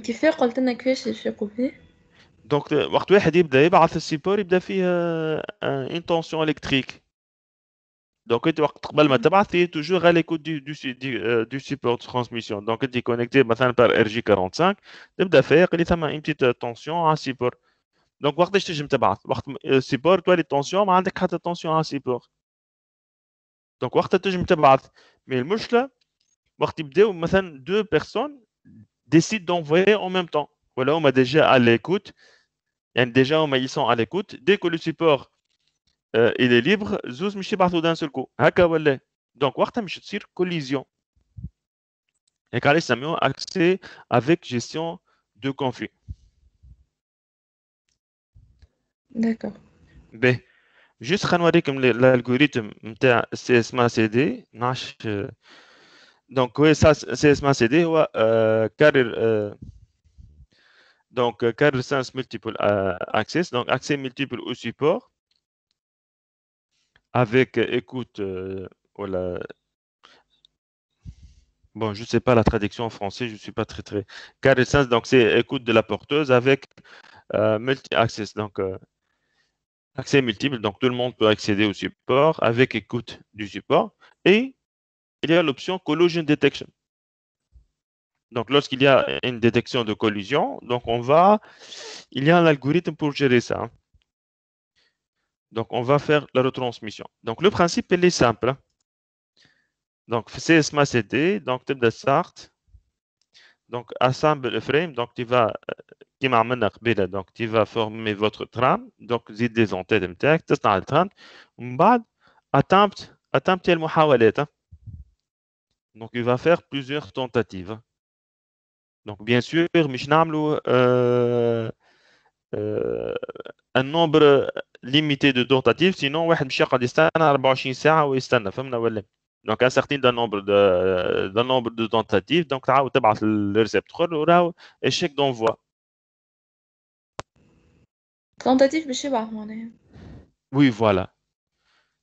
Speaker 3: كيفاه قلت لنا كيفاش يفيقوا به؟
Speaker 1: دونك وقت واحد يبدا يبعث السيبور يبدا فيه ان تونسيون الكتريك دونك انت وقت قبل ما تبعث هي توجور على ليكوت دو سيبور ترانسميسيون دونك انت كونيكتي مثلا بار ار جي 45 تبدا فايق اللي ثم ان بتيت تونسيون على السيبور دونك وقتاش تنجم تبعث وقت السيبور تولي تونسيون ما عندك حتى تونسيون على السيبور دونك وقتها تنجم تبعث مي المشكله وقت يبداو مثلا دو بيرسون décident d'envoyer en même temps. Voilà, on m'a déjà à l'écoute. Déjà, ils sont à l'écoute. Dès que le support il est libre, Zouz مش يبعثوا d'un seul coup. هكا ولا. Donc, وقتها مش تصير collision. Et quand ils ont accès avec gestion de conflit.
Speaker 3: D'accord.
Speaker 1: B. Juste خنوريكم l'algorithme نتاع CSMA CD. نعش donc oui ça CSMA CD هو كارير donc carrier sense multiple access donc accès multiple au support avec écoute voilà bon je sais pas la traduction en français je suis pas très carrier sense donc c'est écoute de la porteuse avec multi access donc accès multiple donc tout le monde peut accéder au support avec écoute du support et il y a l'option collision detection. Donc, lorsqu'il y a une détection de collision, donc il y a un algorithme pour gérer ça. Donc, on va faire la retransmission. Donc, le principe, il est simple. Donc, CSMA CD, donc, tu as start. Donc, assemble le frame. Donc, tu vas former votre trame. Donc, zid des entêtes, tu as le trame. Attempt le muhawalet. Donc, il va faire plusieurs tentatives. Donc, bien sûr, مش نعملوا un nombre limité de tentatives, sinon واحد مش يقعد يستنى 24 ساعة ويستنى فهمنا ولا donc un certain nombre de tentatives donc تعاود تبعث للريسبتور وراهو échec d'envoi.
Speaker 3: Tentative باش يبعث معناها.
Speaker 1: Oui voilà.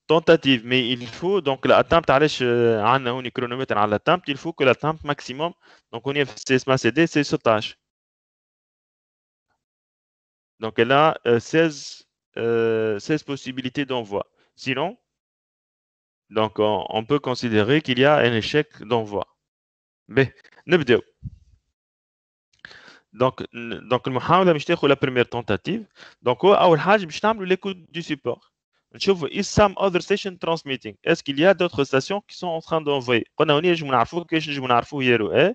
Speaker 1: Tentative mais il faut donc l'attente علاش عندنا هوني chronomètre على l'attente il faut que l'attente maximum donc on est في CSMA CD c'est 16. Donc, elle a 16 possibilités d'envoi. Sinon, donc, on peut considérer qu'il y a un échec d'envoi. Mais, نبداو. Donc, المحاولة باش تاخذ la première tentative. Donc, أول حاجة باش نعملوا l'écoute du support. نشوفوا is some other station transmitting. Est-ce qu'il y a d'autres stations qui sont en train d'envoyer? قلنا هوني نجمو نعرفوا كيفاش نجمو نعرفوا يارو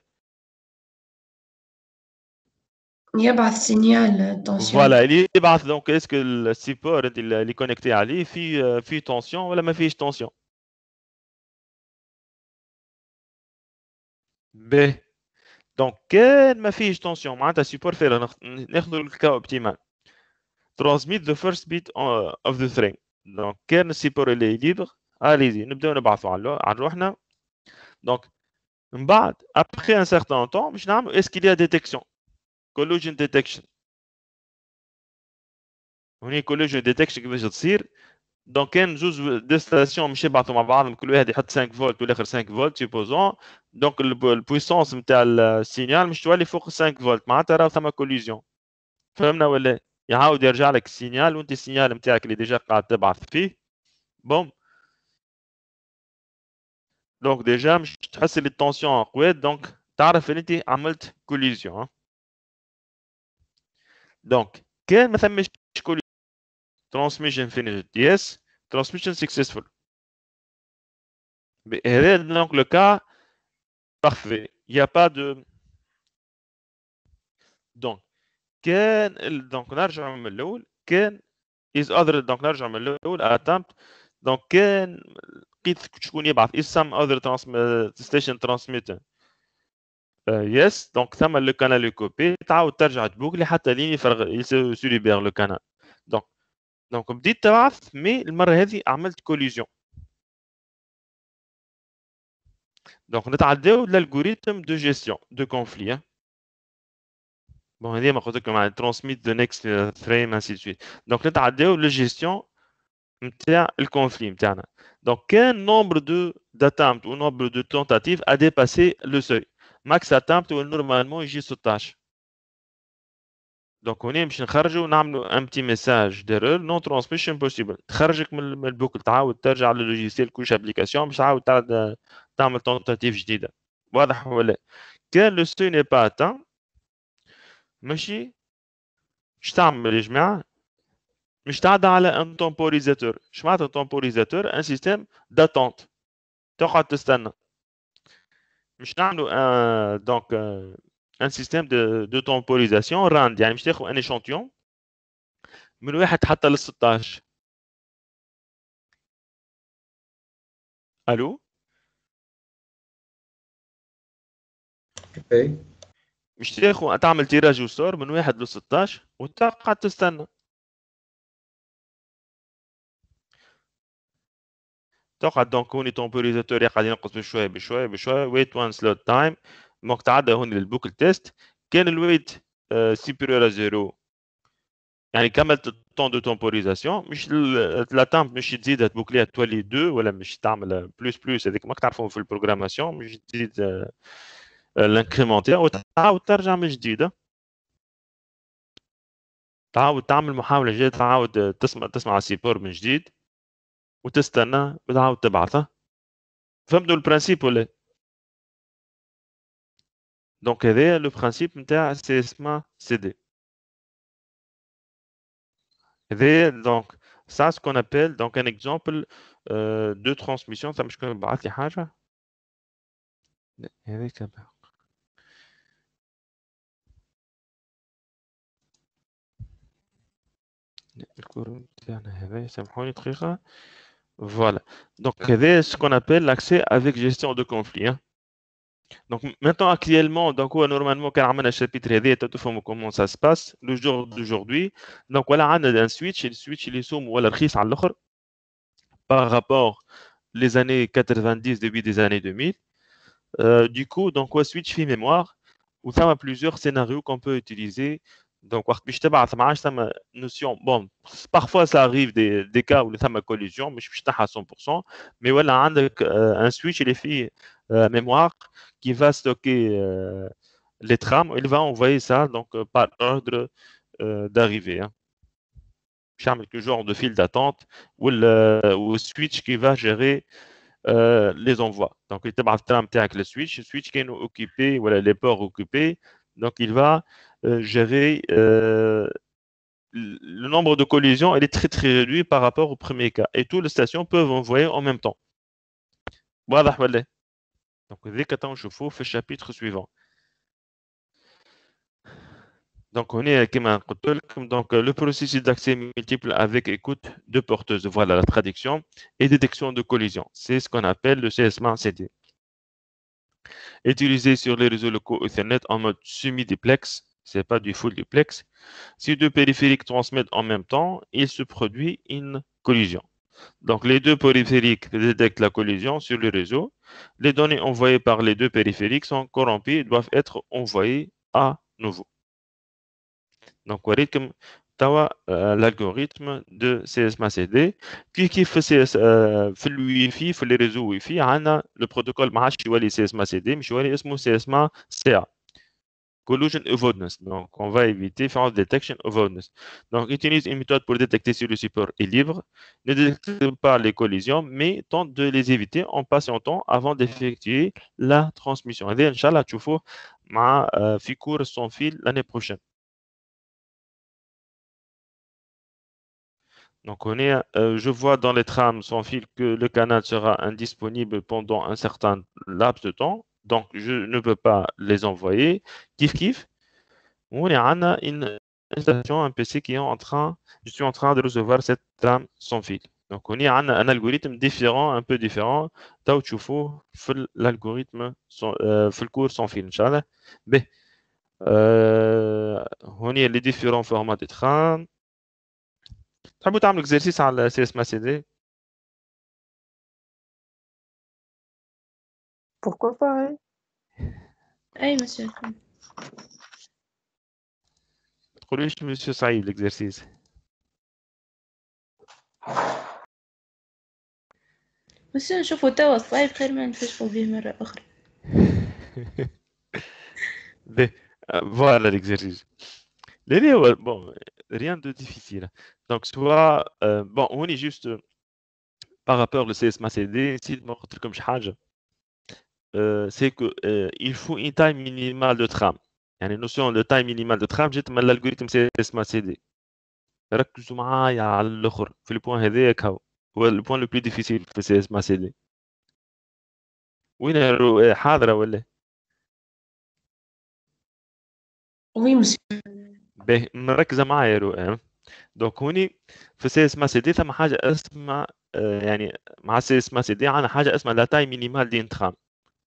Speaker 2: يبعث سينيال تونسيون.
Speaker 1: Voilà, il يبعث donc est-ce que le support اللي connecté عليه في tension ولا ما فيش tension. B. Donc كان ما فيش tension معناتها support فارغ ناخذوا الكاو اوبتيمال. Transmit the first bit of the string. Donc كان السيبور اللي libre allez-y نبداو نبعثوا على روحنا. Donc من بعد après un certain temps باش نعملوا est-ce qu'il y a détection collision detection هوني collision detection كيفاش تصير دونك كان زوز دي ستاسيون مش يبعثوا مع بعضهم كل واحد يحط 5 فولت والاخر 5 فولت سيبوزون دونك البويسونس نتاع السينيال مش تولي فوق 5 فولت معناتها راه ثما كوليزيون فهمنا ولا يعاود يرجع لك السينيال وانت السينيال نتاعك اللي ديجا قاعد تبعث فيه بوم دونك ديجا مش تحس لي التونسيون قوات دونك تعرف ان انت عملت كوليزيون دونك كان ما ثمش كوليزيون ترانسميشن فينيشد يس transmission successful. هذا donc le cas parfait. Il n'y a pas de donc كان donc نرجع من الأول كان is other donc نرجع من الأول attempt donc كان لقيت شكون يبعث is some other station transmitter yes donc ثم le canal يكوبي تعاود ترجع تبوكلي حتى لين يفرغ se libère le canal donc بديت تبعث مي المرة هذه عملت كوليزيون donc نتعداو l'algorithme de gestion de conflit bon هذه ما قلت لكم مع transmit the next frame ainsi de suite donc نتعداو للgestion نتاع الكونفلي نتاعنا donc كان nombre d'attempts ou nombre de tentatives a dépassé le seuil max attempt ou normalement يجي 16 donc هنا باش نخرجوا ونعملوا un petit message d'erreur non transmission possible تخرجك من البوكل تعاود ترجع لللوجيسيال كلش ابليكاسيون باش تعاود تعمل تونتاتيف جديده واضح ولا كان لو سوي ني با اتان ماشي باش تعمل يا جماعه مش تعدى على ان تومبوريزاتور اش معناتها تومبوريزاتور ان سيستيم داتونت تقعد تستنى مش نعملوا دونك ان سيستيم دو تومبوريزاسيون راند يعني مش تاخذ ان اشانتيون من واحد حتى ل 16 الو
Speaker 6: اي
Speaker 1: مش تاخذ تعمل تيراج وستور من 1 ل 16 وتقعد تستنى تقعد دونك هوني تومبوريزاتور يقعد ينقص بشويه بشويه بشويه ويت وان سلوت تايم دونك تعدى هوني للبوكل تيست كان الويت سيبيريور زيرو يعني كملت الطون دو تومبوريزاسيون مش لاتامب مش تزيدها تبوكليها تولي 2 ولا مش تعمل بلوس هذيك ماك تعرفوا في البروغراماسيون مش تزيد الانكريمونتير وتعاود ترجع من جديد تعاود تعمل محاوله جديده تعاود تسمع السيبور من جديد وتستنى وتعاود تبعثها فهمتوا البرانسيب ولا دونك هذا لو برانسيب نتاع سي اسمه سي دي هذا دونك ça ce qu'on appelle donc un exemple de transmission ça مش كان بعث لي حاجه هذيك الكور تاعنا هذا سامحوني دقيقه voilà donc هذا ce qu'on appelle l'accès avec gestion de conflit donc maintenant actuellement donc normalement quand عملنا الشابيتر هذا تفهموا comment ça se passe le jour d'aujourd'hui donc voilà عندنا un switch السويتش اللي يسوم ولا رخيص على الاخر par rapport les années 90 début des années 2000 du coup donc on switch في mémoire où ça a plusieurs scénarios qu'on peut utiliser donc وقت باش تبعث ما عادش ثم notion bon parfois ça arrive des cas où ثم collision مش باش تحها 100% mais ولا عندك un switch اللي فيه mémoire qui va stocker les trames il va envoyer ça donc par ordre d'arrivée je vais mettre le genre de file d'attente ou le switch qui va gérer les envois donc il تبعث الترام تاعك le switch qui est occupé voilà les ports occupés donc il va gérer le nombre de collisions il est très réduit par rapport au premier cas et toutes les stations peuvent envoyer en même temps واضح ولا donc هذيك تنشوفوه في الشابيتر suivant donc on est comme قلت لكم donc le processus d'accès multiple avec écoute de porteuse voilà la traduction et détection de collision c'est ce qu'on appelle le CSMA-CD utilisé sur les réseaux locaux Ethernet en mode semi-duplex c'est pas du full duplex si deux périphériques transmettent en même temps il se produit une collision Donc, les deux périphériques détectent la collision sur le réseau. Les données envoyées par les deux périphériques sont corrompues et doivent être envoyées à nouveau. Donc, وريتكم توا l'algorithme de CSMACD كيف في الواي في les réseaux واي في عندنا le protocole ما عادش يولي CSMACD مش يولي اسمه CSMA CA collision avoidance. Donc, on va éviter fault detection avoidance. Donc, utilise une méthode pour détecter si le support est libre. Ne détecte pas les collisions, mais tente de les éviter en patientant avant d'effectuer la transmission. Et Inch'Allah, tu fais في cours sans fil l'année prochaine. Donc, je vois dans les trames sans fil que le canal sera indisponible pendant un certain laps de temps. Donc, je ne peux pas les envoyer. Kif. On a une station, un PC qui est je suis en train de recevoir cette trame sans fil. Donc, on a un algorithme différent, un peu différent. T'as tu fais l'algorithme, le cours sans fil, Inch'Allah. Ben, on a les différents formats de trames. تحبوا تعملوا exercice على CSMACD؟
Speaker 7: Pourquoi pas, hein?
Speaker 3: أي monsieur.
Speaker 1: تقولوش monsieur صعيب l'exercice.
Speaker 3: monsieur نشوفه توا صعيب خير ما نكتشفوا به مرة أخرى.
Speaker 1: Ben, voilà l'exercice. Les bon, rien de difficile. Donc, soit, bon, on est juste par rapport au CSMACD, si je montre comme chose, c'est que il faut une taille minimale de trame. يعني notion de taille minimale de trame جت من l'algorithme CSMACD. ركزوا معايا على الآخر في البوان هذاك هو البوان le plus difficile في CSMACD. وين حاضرة ولا؟
Speaker 2: Oui, monsieur.
Speaker 1: باهي مركزة معايا رؤى. دونك هوني في سي اس ما سي دي ثم حاجه اسمها يعني مع سي اس ما سي دي عندنا حاجه اسمها لا تاي مينيمال دي انترام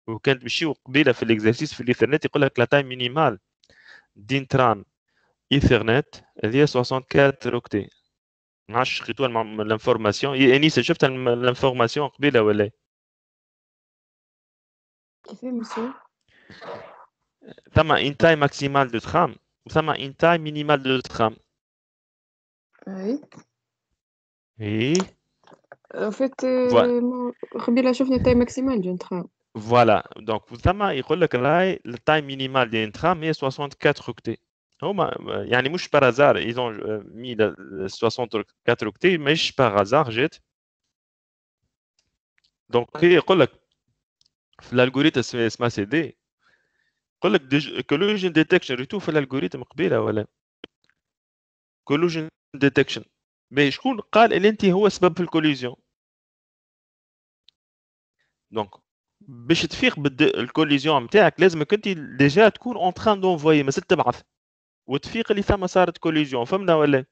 Speaker 1: وكانت تمشيو قبيله في الاكزرسيس في الايثرنت يقول لك لا تاي مينيمال دي انترام ايثرنت اللي هي 64 اوكتي. ما عادش خيتوها الانفورماسيون يا انيسه شفت الانفورماسيون قبيله ولا؟
Speaker 7: كيف monsieur?
Speaker 1: ثم ان تاي ماكسيمال دو ترام وثم ان تاي مينيمال دو ترام.
Speaker 7: Oui.
Speaker 1: اي
Speaker 7: En fait, قبيلة شفنا التاي ماكسيمال ديال ترام.
Speaker 1: فوالا دونك ثم يقول لك راي التاي مينيمال دي انترام هي 64 اوكتي. هما يعني مش بارازار ايزون مي 64 اوكتي مش بارازار جات. دونك يقول لك في الالغوريثم اسمها سي دي يقول لك كولوجين ديتكشن ريتو في الالغوريثم قبيله ولا كولوجين ديتكشن. مي شكون قال اللي انت هو سبب في الكوليزيون؟ دونك باش تفيق بالكوليزيون نتاعك لازمك انت ديجا تكون اون تران دونفوي مازال تبعث وتفيق اللي ثم صارت كوليزيون. فهمنا ولا؟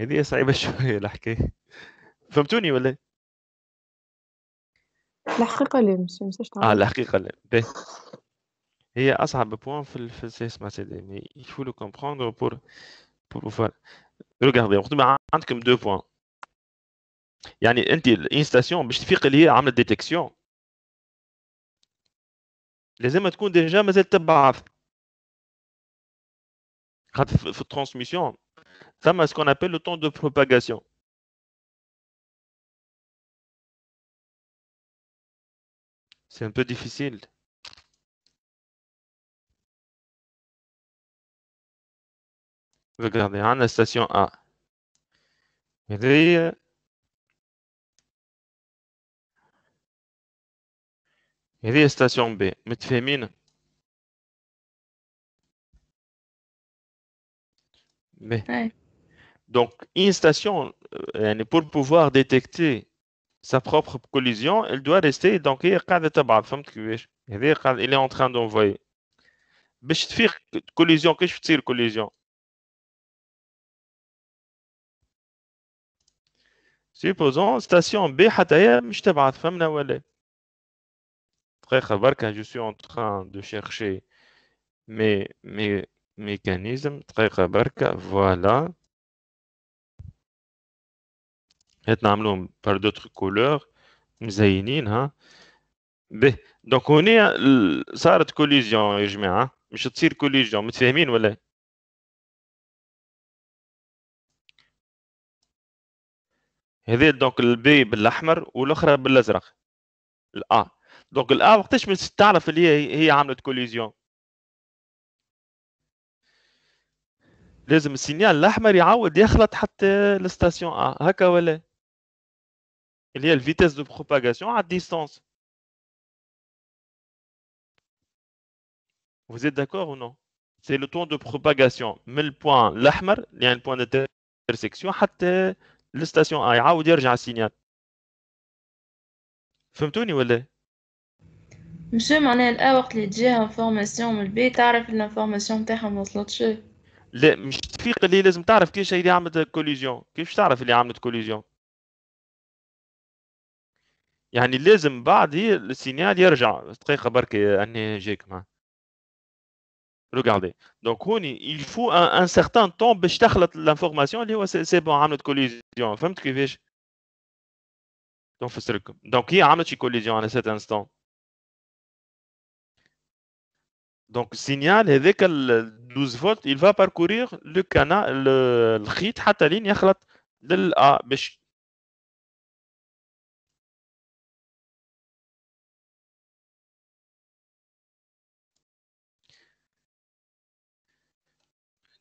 Speaker 1: هذه صعيبه شويه الحكايه. فهمتوني ولا؟
Speaker 7: الحقيقة لا monsieur مش تعرف.
Speaker 1: الحقيقه لا. باهي هي اصعب بوان في اسمها سي دي مي il faut le comprendre pour pouvoir regardez مكتوب عندكم دو بوان. يعني انت الانستاسيون باش تفيق اللي هي عملت ديتكسيون لازم تكون ديجا مازال تبعث. خاطر في الترانسميسيون ثم ce qu'on appelle le temps de propagation. C'est un peu difficile. Regardez, عندنا station A. هذه station B. متفاهمين؟
Speaker 3: أي.
Speaker 1: Donc, une station, pour pouvoir détecter sa propre collision, elle doit rester. Donc, il est en train d'envoyer. باش تفيق collision كيفاش تصير collision؟ supposons station B حتى هي مش تبعث. فهمنا ولا؟ دقيقة بركة je suis en train de chercher mes mécanismes. دقيقة بركة voilà. هات نعملوهم بار دوتر كولور مزينين ها. به دونك هنا صارت كوليزيون يا جماعة، مش تصير كوليزيون، متفاهمين ولا؟ هذا دونك البي بالاحمر والاخرى بالازرق الأ. دونك الأ وقتاش باش تعرف اللي هي عملت كوليزيون؟ لازم السينيال الأحمر يعاود يخلط حتى الستاسيون أ، هكا ولا؟ اللي هي الفيتيس دو بروباغاسيون على الديستانس. Vous êtes d'accord ou non? C'est le temps de propagation من البوان الأحمر يعني البوان d'intersection حتى الستاسيون أ يعاود يرجع السينيال. فهمتوني ولا؟
Speaker 3: مش معناها الأ وقت اللي تجيها انفورماسيون من البي تعرف الانفورماسيون متاعها موصلتش.
Speaker 1: لا مش تفيق اللي لازم تعرف كيفاش اللي عملت كوليزيون، كيفاش تعرف اللي عملت كوليزيون؟ يعني لازم بعد هي السينيال يرجع دقيقة بركي أني جاك معاه. Regardez. Donc, il faut un certain temps باش تخلط l'information اللي هو c'est bon عملت collision. فهمت كيفاش؟ نفسر لكم. Donc, هي عملت شي collision à cet instant. Donc, le signal هذاك 12 فولت il va parcourir le canal الخيط حتى لين يخلط للA باش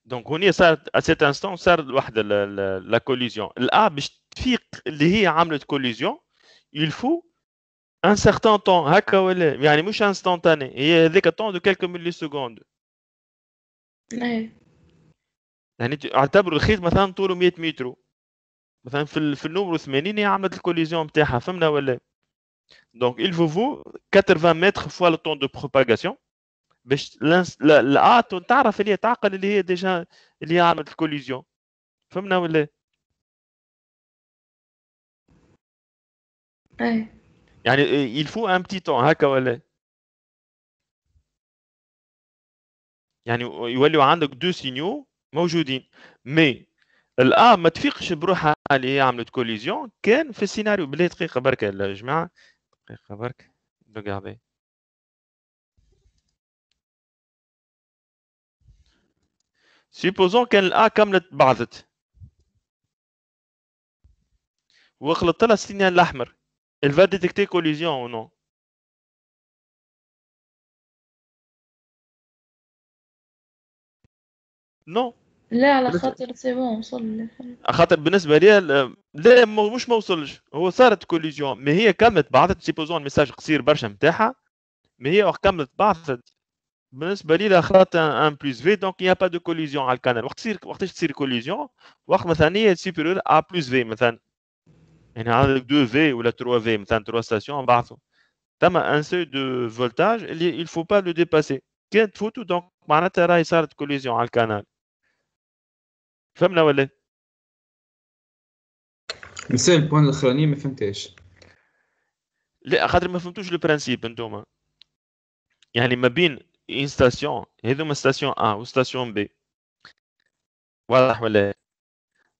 Speaker 1: دونك هوني صارت à cet instant صار واحد la collision. الA باش تفيق اللي هي عملت collision il faut un certain temps هكا ولا يعني مش instantané، هي هذيك temps de quelques millisecondes.
Speaker 3: ايه
Speaker 1: يعني اعتبروا الخيط مثلا طوله 100 متر مثلا في النمرو 80 هي عملت الكوليزيون نتاعها، فهمنا ولا؟ دونك il vous 80 متر فوا لو طون دو بروباغاسيون باش الاتون تعرف اللي هي تعقل اللي هي ديجا اللي هي عملت الكوليزيون، فهمنا ولا؟
Speaker 3: ايه
Speaker 1: يعني il faut un petit temps هكا ولا؟ يعني يوليو عندك دو سينيو موجودين مي الآ ما تفيقش بروحها اللي هي عملت كوليزيون كان في السيناريو. بالله دقيقة بركة يا جماعة، دقيقة بركة ريغاردي. سيبوزون كان الآ كملت بعضت وخلطت لها السينيال الأحمر، elle va détecter collision ou non؟ نو
Speaker 3: لا على خاطر سي بون وصل.
Speaker 1: خاطر بالنسبه لي لا مش ما وصلش، هو صارت كوليزيون مي هي كملت بعضت. سيبوزون الميساج قصير برشا نتاعها مي هي وقت كملت بعضت بالنسبه لي لا خلطت ان بلس في دونك يا با دو كوليزيون على الكانال. وقتاش تصير كوليزيون؟ وقت مثلا هي سوبيريور ا بلس في مثلا، يعني عندك 2 في ولا 3 في مثلا 3 ستاسيون بعضهم تم ان سوي دو فولتاج اللي il faut pas le dépasser. كانت تفوتوا دونك معناتها راهي صارت كوليزيون على الكانال، فهمنا ولا؟
Speaker 8: مثال البوان الاخرانيه ما فهمتهاش.
Speaker 1: لا خاطر ما فهمتوش لو برانسيب انتوما. يعني ما بين اون ستاسيون هذوما ستاسيون ا و ستاسيون بي، واضح ولا؟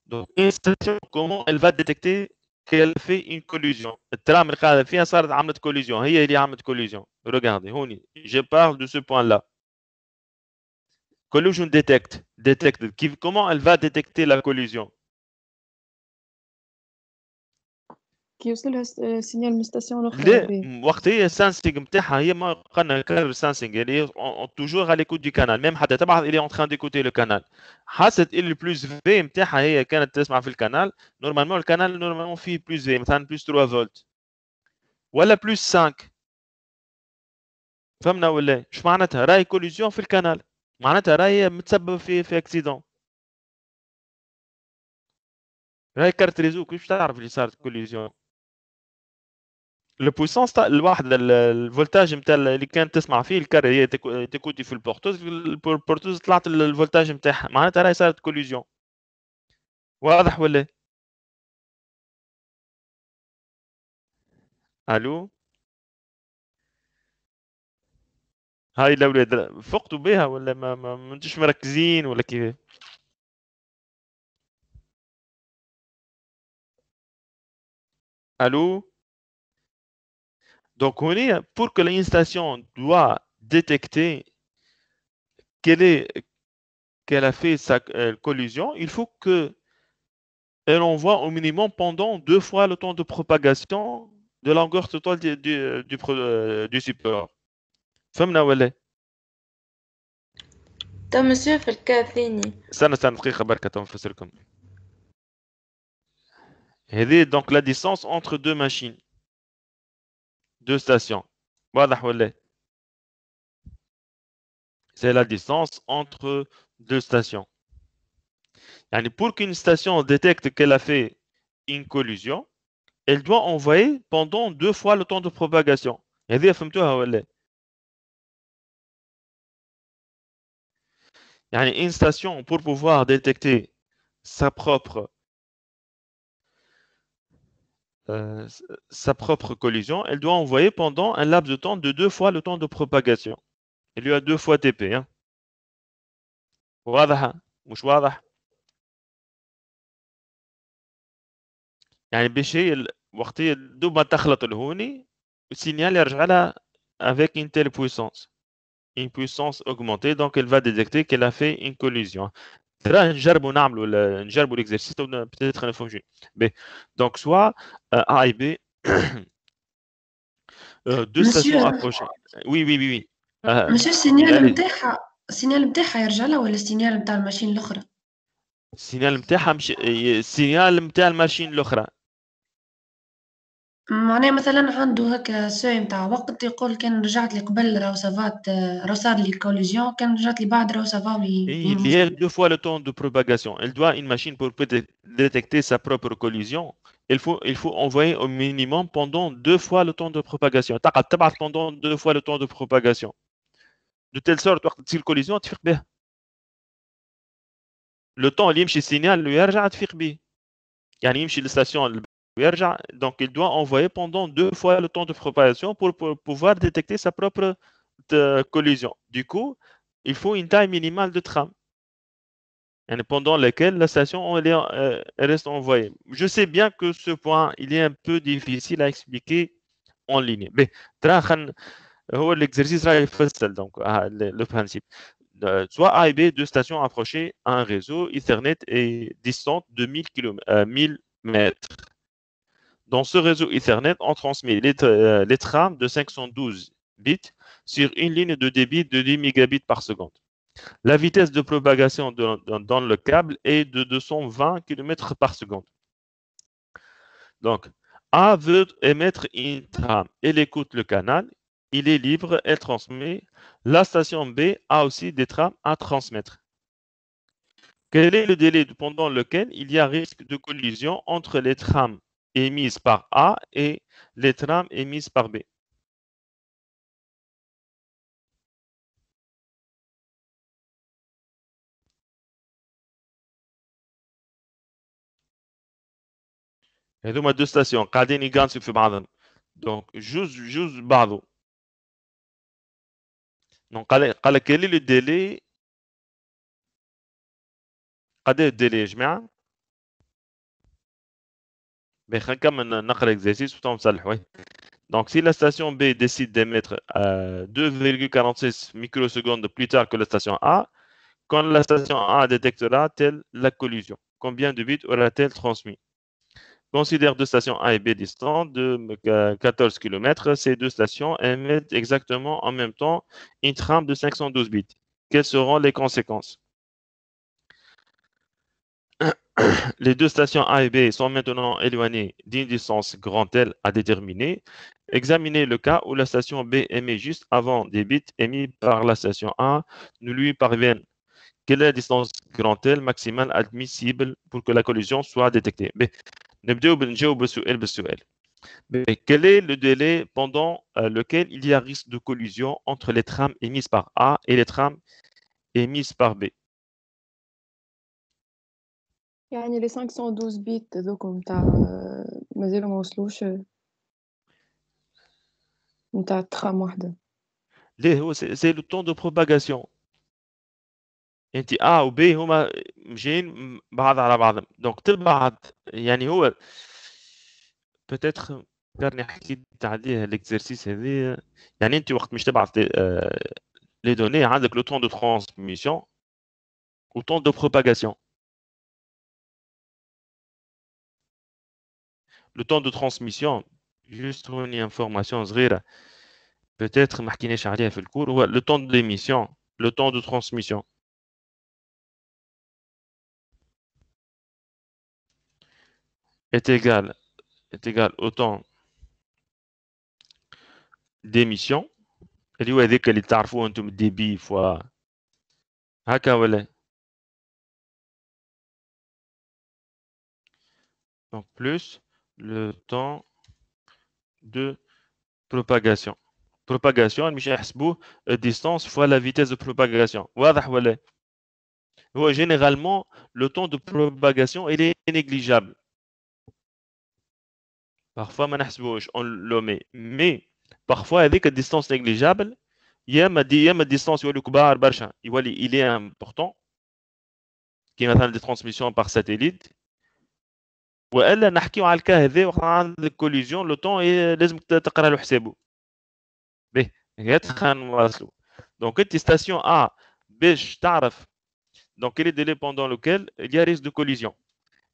Speaker 1: دونك اون ستاسيون كومون elle va détecter qu'elle fait une collision. الترام اللي قاعده فيها صارت عملت كوليزيون، هي اللي عملت كوليزيون. Regardez هوني je parle de ce point là. Collision detect كيف comment elle va détecter la collision؟
Speaker 7: كي يوصلها سينيال من ستاسيون الاخرى
Speaker 1: لا
Speaker 7: بي.
Speaker 1: وقت هي السانسينغ نتاعها هي ما قلنا كارب سانسينغ اللي توجور على ليكوت دي كانال ميم حتى تبعث اللي اون تران ديكوتي لو كانال. حست اللي بلوس في نتاعها هي كانت تسمع في الكانال نورمالمون الكانال نورمالمون فيه بلوس في مثلا بلوس 3 فولت ولا بلوس 5، فهمنا ولا؟ ايش معناتها؟ راهي كوليزيون في الكانال، معناتها راهي متسبب في اكسيدون، راهي كارت ريزو كيفاش تعرف اللي صارت كوليزيون؟ البويسونس الواحد الفولتاج نتاع اللي كانت تسمع فيه الكار هي تكوتي في البورتوز طلعت الفولتاج نتاعها، معناتها راهي صارت كوليزيون، واضح ولا؟ الو هاي الاولاد فقتوا بها ولا ما انتوش مركزين ولا كيف؟ Allô? Donc, pour que une station doit détecter qu'elle a fait sa collision, il faut qu'elle envoie au minimum pendant 2 fois le temps de propagation de la longueur totale du support. فهمنا ولا؟
Speaker 3: تو مسيو في الكا الثاني
Speaker 1: استنى دقيقة بركة تو نفسر لكم. هذه donc la distance entre deux machines, deux stations. واضح ولا؟ C'est la distance entre deux stations. Yani pour qu'une station détecte qu'elle a fait une collision, elle doit envoyer pendant 2 fois le temps de propagation. هذه فهمتوها ولا؟ يعني une station pour pouvoir détecter sa propre collision, elle doit envoyer pendant un laps de temps de 2 fois le temps de propagation. Il y a 2 fois TP. Hein. واضحة؟ مش واضح؟ يعني باش هي وقتها دوب ما تخلط الهوني السينيال يرجع لها avec une telle puissance. Une puissance augmentée, donc elle va détecter qu'elle a fait une collision. نجربوا نعملوا نجربوا l'exercice peut-être نفهم شوي. Donc soit A et B deux stations approchées. Oui.
Speaker 2: ماشي السينيال نتاعها يرجع لها ولا السينيال نتاع الماشين الاخرى؟
Speaker 1: السينيال نتاعها مش السينيال نتاع الماشين الاخرى.
Speaker 2: معناها مثلا عنده هكا سوي نتاع وقت يقول كان رجعت لي قبل راهو سافات راهو صار لي كوليزيون كان رجعت لي بعد راهو سافا
Speaker 1: Il y a 2 fois le temps de propagation. Elle doit une machine pour détecter sa propre collision. Il faut envoyer au minimum pendant 2 fois le temps de propagation. تبعت pendant 2 fois le temps de propagation. De telle sorte وقت تصير collision تفيق به. Le temps اللي يمشي السينيال اللي يرجع تفيق به. يعني يمشي للستاسيون ويرجع. Donc il doit envoyer pendant 2 fois le temps de propagation pour pouvoir détecter sa propre collision. Du coup, il faut une taille minimale de trame. Pendant lesquelles la station reste envoyée. Je sais bien que ce point, il est un peu difficile à expliquer en ligne. Mais l'exercice là est facile, donc le principe. Soit A et B, deux stations approchées à un réseau Ethernet et distante de 1000 mètres. Dans ce réseau Ethernet, on transmet les trames de 512 bits sur une ligne de débit de 10 mégabits par seconde. La vitesse de propagation dans le câble est de 220 km par seconde. Donc, A veut émettre une trame. Elle écoute le canal. Il est libre, elle transmet. La station B a aussi des trames à transmettre. Quel est le délai pendant lequel il y a risque de collision entre les trames émises par A et les trames émises par B? هذوما دو ستاسيون قاعدين يقانسوا في بعضهم دونك جوز بعضو دونك قال لك كاين لو ديلي قد ايه الديلي يا جماعه mais خلينا نكمل نقرا اكزرسيس وتو نصلحوا. Donc si la station B décide d'émettre 2,46 microsecondes plus tard que la station A, quand la station A détectera-t-elle la collision? Combien de bits aura-t-elle transmis? Considère deux stations A et B distantes de 14 km. Ces deux stations émettent exactement en même temps une trame de 512 bits. Quelles seront les conséquences? Les deux stations A et B sont maintenant éloignées d'une distance grand L à déterminer. Examinez le cas où la station B émet juste avant des bits émis par la station A ne lui parviennent. Quelle est la distance grand L maximale admissible pour que la collision soit détectée? نبداو بنجاوب السؤال بالسؤال. Quel est le délai pendant lequel il y a risque de collision entre les trames émises par A et les trames émises par B?
Speaker 7: يعني les 512 بيت ذوكم نتاع مازالوا ما وصلوش نتاع ترام واحدة.
Speaker 1: ليه هو c'est le temps de propagation. انت A و B هما مجين بعض على بعضهم. Donc تبعت يعني هو peut-être كارني حكيت عليه l'exercice هذي يعني أنت وقت مش تبعث les données عندك le temps de transmission ou temps de propagation. Le temps de transmission juste هوني information صغيرة peut-être ما حكيناش عليها في الكور هو le temps d'émission le temps de transmission est égal au temps d'émission اللي هو هذاك اللي تعرفوه انتم débit fois هكا ولا donc plus le temps de propagation مش يحسبوه distance fois la vitesse de propagation واضح ولا هو généralement le temps de propagation il est négligeable parfois ما نحسبوش on le met mais parfois هذيك distance négligeable يا ما distance يولي كبار برشا يولي il est important كي مثلا des transmissions par satellite والا نحكيو على الكا هذا وقت عندك كوليزيون لو طون لازم تقرا له حسابه باهي هات خلينا نواصلوا دونك انت ستاسيون ا باش تعرف دونك كيل ديلي بوندون لوكيل il y a risque de collision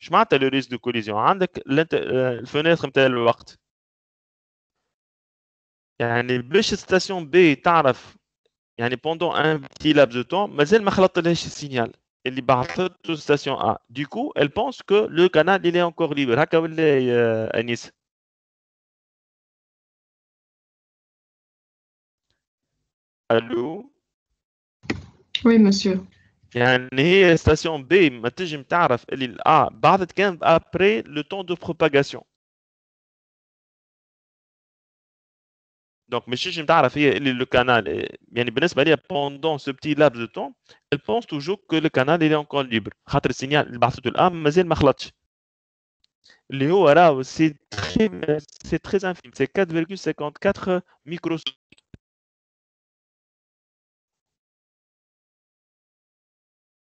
Speaker 1: اش معناتها لو ريسك دو كوليزيون عندك الفناتر نتاع الوقت يعني باش ستاسيون بي تعرف يعني بوندون ان بتي لابس دو طون مازال ما خلطلهاش السينيال اللي بعثته ستاسيون ا du coup elle pense que le canal il est encore libre هكا ولا انيس الو
Speaker 7: Oui, monsieur.
Speaker 1: يعني هي ستاسيون بي ما تنجم تعرف اللي الA بعد كان après le temps de propagation donc مش تنجم تعرف هي اللي le canal يعني بالنسبة ليها pendant ce petit laps de temps elle pense toujours que le canal il est encore libre خاطر السينيال اللي بعثته الA مازال ما خلطش اللي هو راهو c'est très infime c'est 4,54 microsecondes.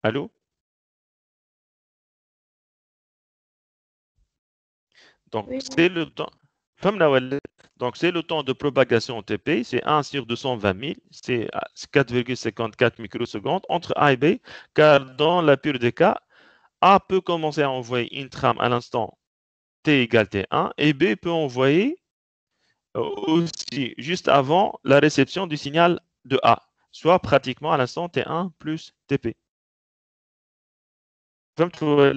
Speaker 1: Allô? Donc,
Speaker 3: Oui,
Speaker 1: c'est le temps. Donc, c'est le temps de propagation TP, c'est 1 sur 220 000, c'est 4,54 microsecondes entre A et B, car dans la pure des cas, A peut commencer à envoyer une trame à l'instant T égale T1 et B peut envoyer aussi juste avant la réception du signal de A, soit pratiquement à l'instant T1 plus TP. فهمتوا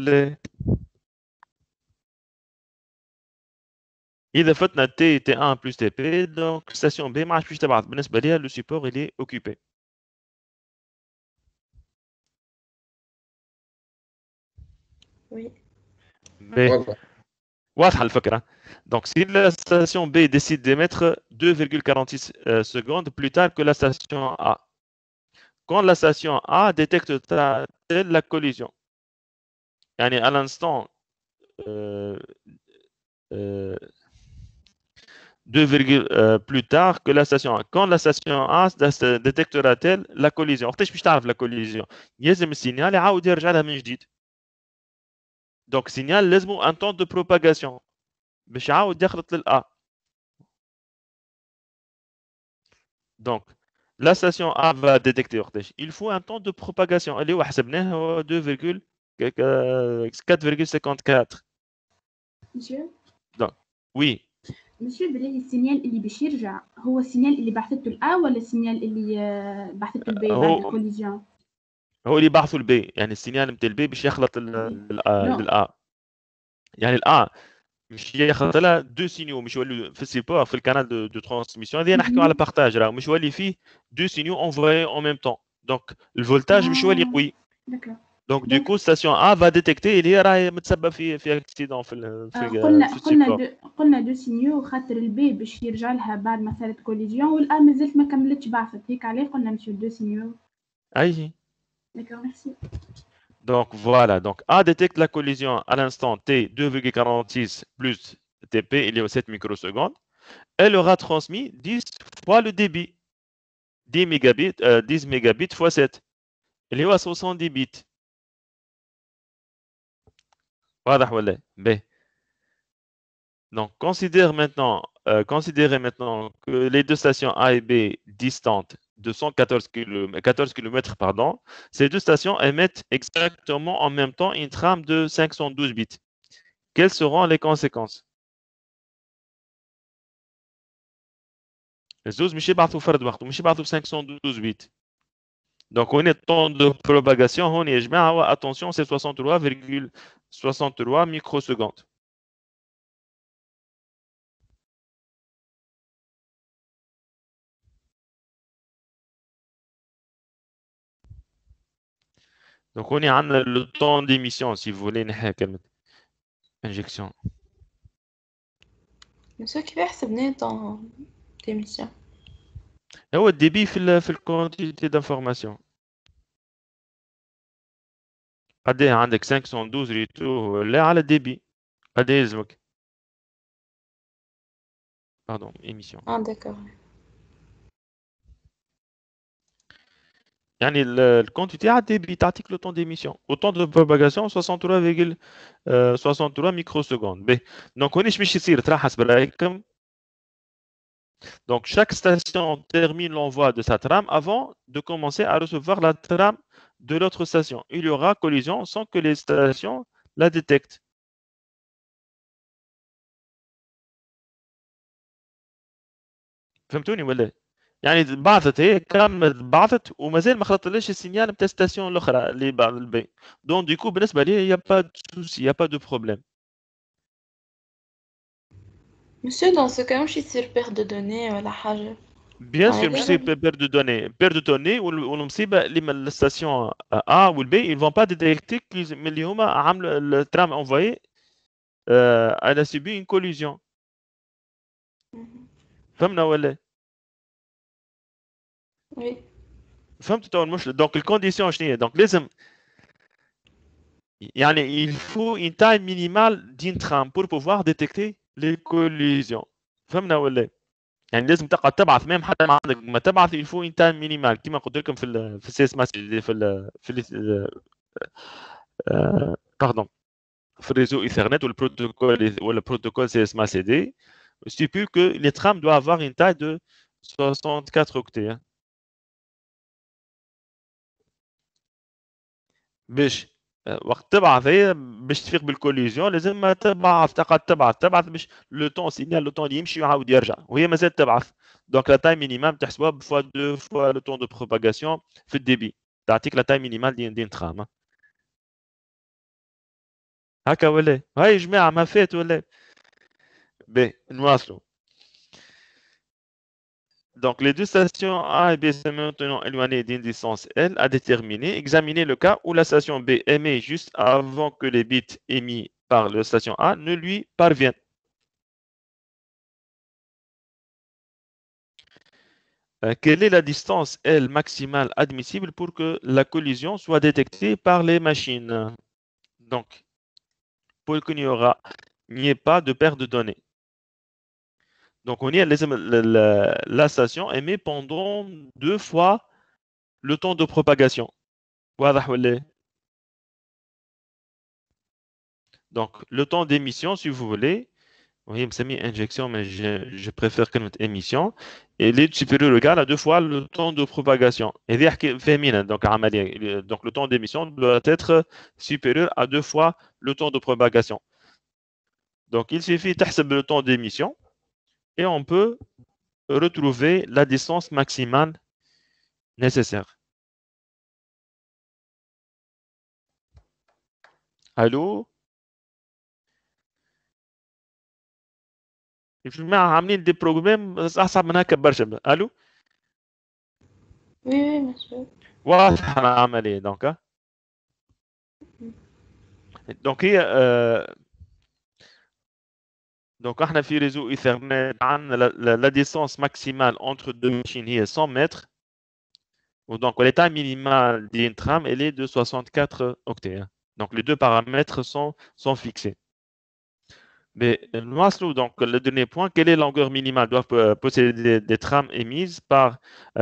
Speaker 1: إذا فتنا T1 plus TP donc station B ما عادش باش تبعث بالنسبة ليها le support il est occupé.
Speaker 3: oui.
Speaker 1: واضحة الفكرة. Donc si la station B décide d'émettre 2,46 secondes plus tard que la station A, quand la station A détecte la collision, يعني à l'instant 2, plus tard que la station A. Quand la station A détectera-t-elle la collision? وقتاش باش تعرف la collision؟ يلزم السينيال يعاود يرجع لها من جديد. Donc signal لازمو un temps de propagation باش يعاود يخلط للA. Donc la station A va détecter وقتاش؟ Il faut un temps de propagation اللي هو حسبناه هو 4,54.
Speaker 5: مسيو
Speaker 1: Donc oui.
Speaker 5: مسيو بالله السينيال اللي باش يرجع هو السينيال اللي بعثته الA ولا السينيال اللي بعثته الB بعد الكوليزيون؟
Speaker 1: هو اللي بعثوا الB يعني السينيال نتاع الB باش يخلط للA. يعني الA مش يخلط لها دو سينيو مش يولي في السيبور في الكانال دو ترانسميسيون هذه نحكيو على بارتاج راه مش يولي فيه دو سينيو انفويي اون ميم طون دونك الفولتاج مش يولي قوي دونك دو كو ستاسيون ا فا ديتيكتي اللي هي راهي متسبب في اكسيدون
Speaker 5: قلنا دو سينيو خاطر البي باش يرجع لها بعد ما صارت كوليزيون والآ مازالت ما كملتش بعثت هيك عليه قلنا مسيو دو سينيو.
Speaker 1: اي
Speaker 5: D'accord, merci.
Speaker 1: Donc voilà, donc A détecte la collision à l'instant T 2,46 plus TP, il est aux 7 microsecondes. Elle aura transmis 10 fois le débit. 10 mégabits fois 7. Il est à 70 bits. واضح ولا؟ باهي. Donc, considérez maintenant que les deux stations A et B distantes de 114 km, 14 km, pardon, ces deux stations émettent exactement en même temps une trame de 512 bits. Quelles seront les conséquences? الزوز مش يبعثوا فرد وقت ومش يبعثوا 512 bits. Donc, on est temps de propagation, on est جماعة, attention, c'est 63,63 microsecondes. Donc, on est à le temps d'émission, si vous voulez, injection.
Speaker 3: Monsieur, كيف يحسب لنا temps d'émission؟
Speaker 1: هو الديبي في الكونتيتي d'information. قد ايه عندك 512 ريتو ولا على الديبي؟ قد ايه يلزمك؟ باردون émission.
Speaker 3: d'accord.
Speaker 1: يعني الكونتيتي على الديبي تعطيك لو طون ديميسيون. وطون دو بروباغاسيون 63,63 microsecondes. باهي دونك هونيش باش يصير ترى حسب رايكم. Donc, chaque station termine l'envoi de sa trame avant de commencer à recevoir la trame de l'autre station. Il y aura collision sans que les stations la détectent. فهمتوني ولا؟ يعني بعثت هي كملت بعثت ومازال ما خلطليش السينيال نتاع الستاسيون الاخرى اللي بعد البي. دونك ديكو بالنسبه لي يا با دو سوسي يا با دو بروبليم.
Speaker 3: Monsieur, dans ce cas, مش يصير perte de données ولا حاجة.
Speaker 1: Bien sûr, c'est perte de données. Perte de données والمصيبه اللي من الستاسيون A ou B, ils vont pas détecter اللي هما عملوا الترام envoyé elle a subi une collision. فهمنا ولا؟
Speaker 3: Oui.
Speaker 1: فهمت تو المشكل. دونك الكونديسيون شنو هي؟ دونك لازم يعني il faut une taille minimale d'une trame pour pouvoir détecter les collisions. فهمنا ولا؟ يعني لازم تقعد تبعث ميم حتى ما عندك ما تبعث il faut une taille minimale كما قلت لكم في السي اس ماس في باردون في الريزو ايثرنت ولا البروتوكول سي اس ماس سي دي stipule que les trames doivent avoir une taille de 64 octets. باش وقت تبعث هي باش تفيق بالكوليزيون لازم ما تبعث تقعد تبعث باش لو طون سينيال لو طون يمشي ويعاود يرجع وهي مازال تبعث. دونك لا تاي مينيمال تحسبوها بفوا دو فوا لو طون دو بروباغاسيون في الديبي تعطيك لا تاي مينيمال دين ترام. هكا ولا هاي يا جماعه ما فات ولا باهي نواصلوا. Donc, les deux stations A et B se maintenant éloignées d'une distance L à déterminer. Examinez le cas où la station B émet juste avant que les bits émis par la station A ne lui parviennent. Quelle est la distance L maximale admissible pour que la collision soit détectée par les machines? Donc, pour qu'il n'y ait pas de perte de données. Donc, on y a la station émet pendant 2 fois le temps de propagation. Donc, le temps d'émission, si vous voulez, oui, me mis injection, mais je préfère que notre émission, il est supérieur ou égal à 2 fois le temps de propagation. Et donc, donc, le temps d'émission doit être supérieur à 2 fois le temps de propagation. Donc, il suffit de le temps d'émission et on peut retrouver la distance maximale nécessaire. Allô? الجماعة عاملين دي بروجرام أصعب من هكا برشا. ألو؟
Speaker 3: Oui, monsieur.
Speaker 1: واضح العملية دونك. دونك هي دونك احنا في ريزو ايثرنت عندنا لا ديستانس ماكسيمال انتر دو ماشين هي 100 متر. ودونك l'état minimal d'une trame elle est de 64 octets. Donc les deux paramètres sont fixés. Mais donc le dernier point, quelle est la longueur minimale doivent posséder des trames émises par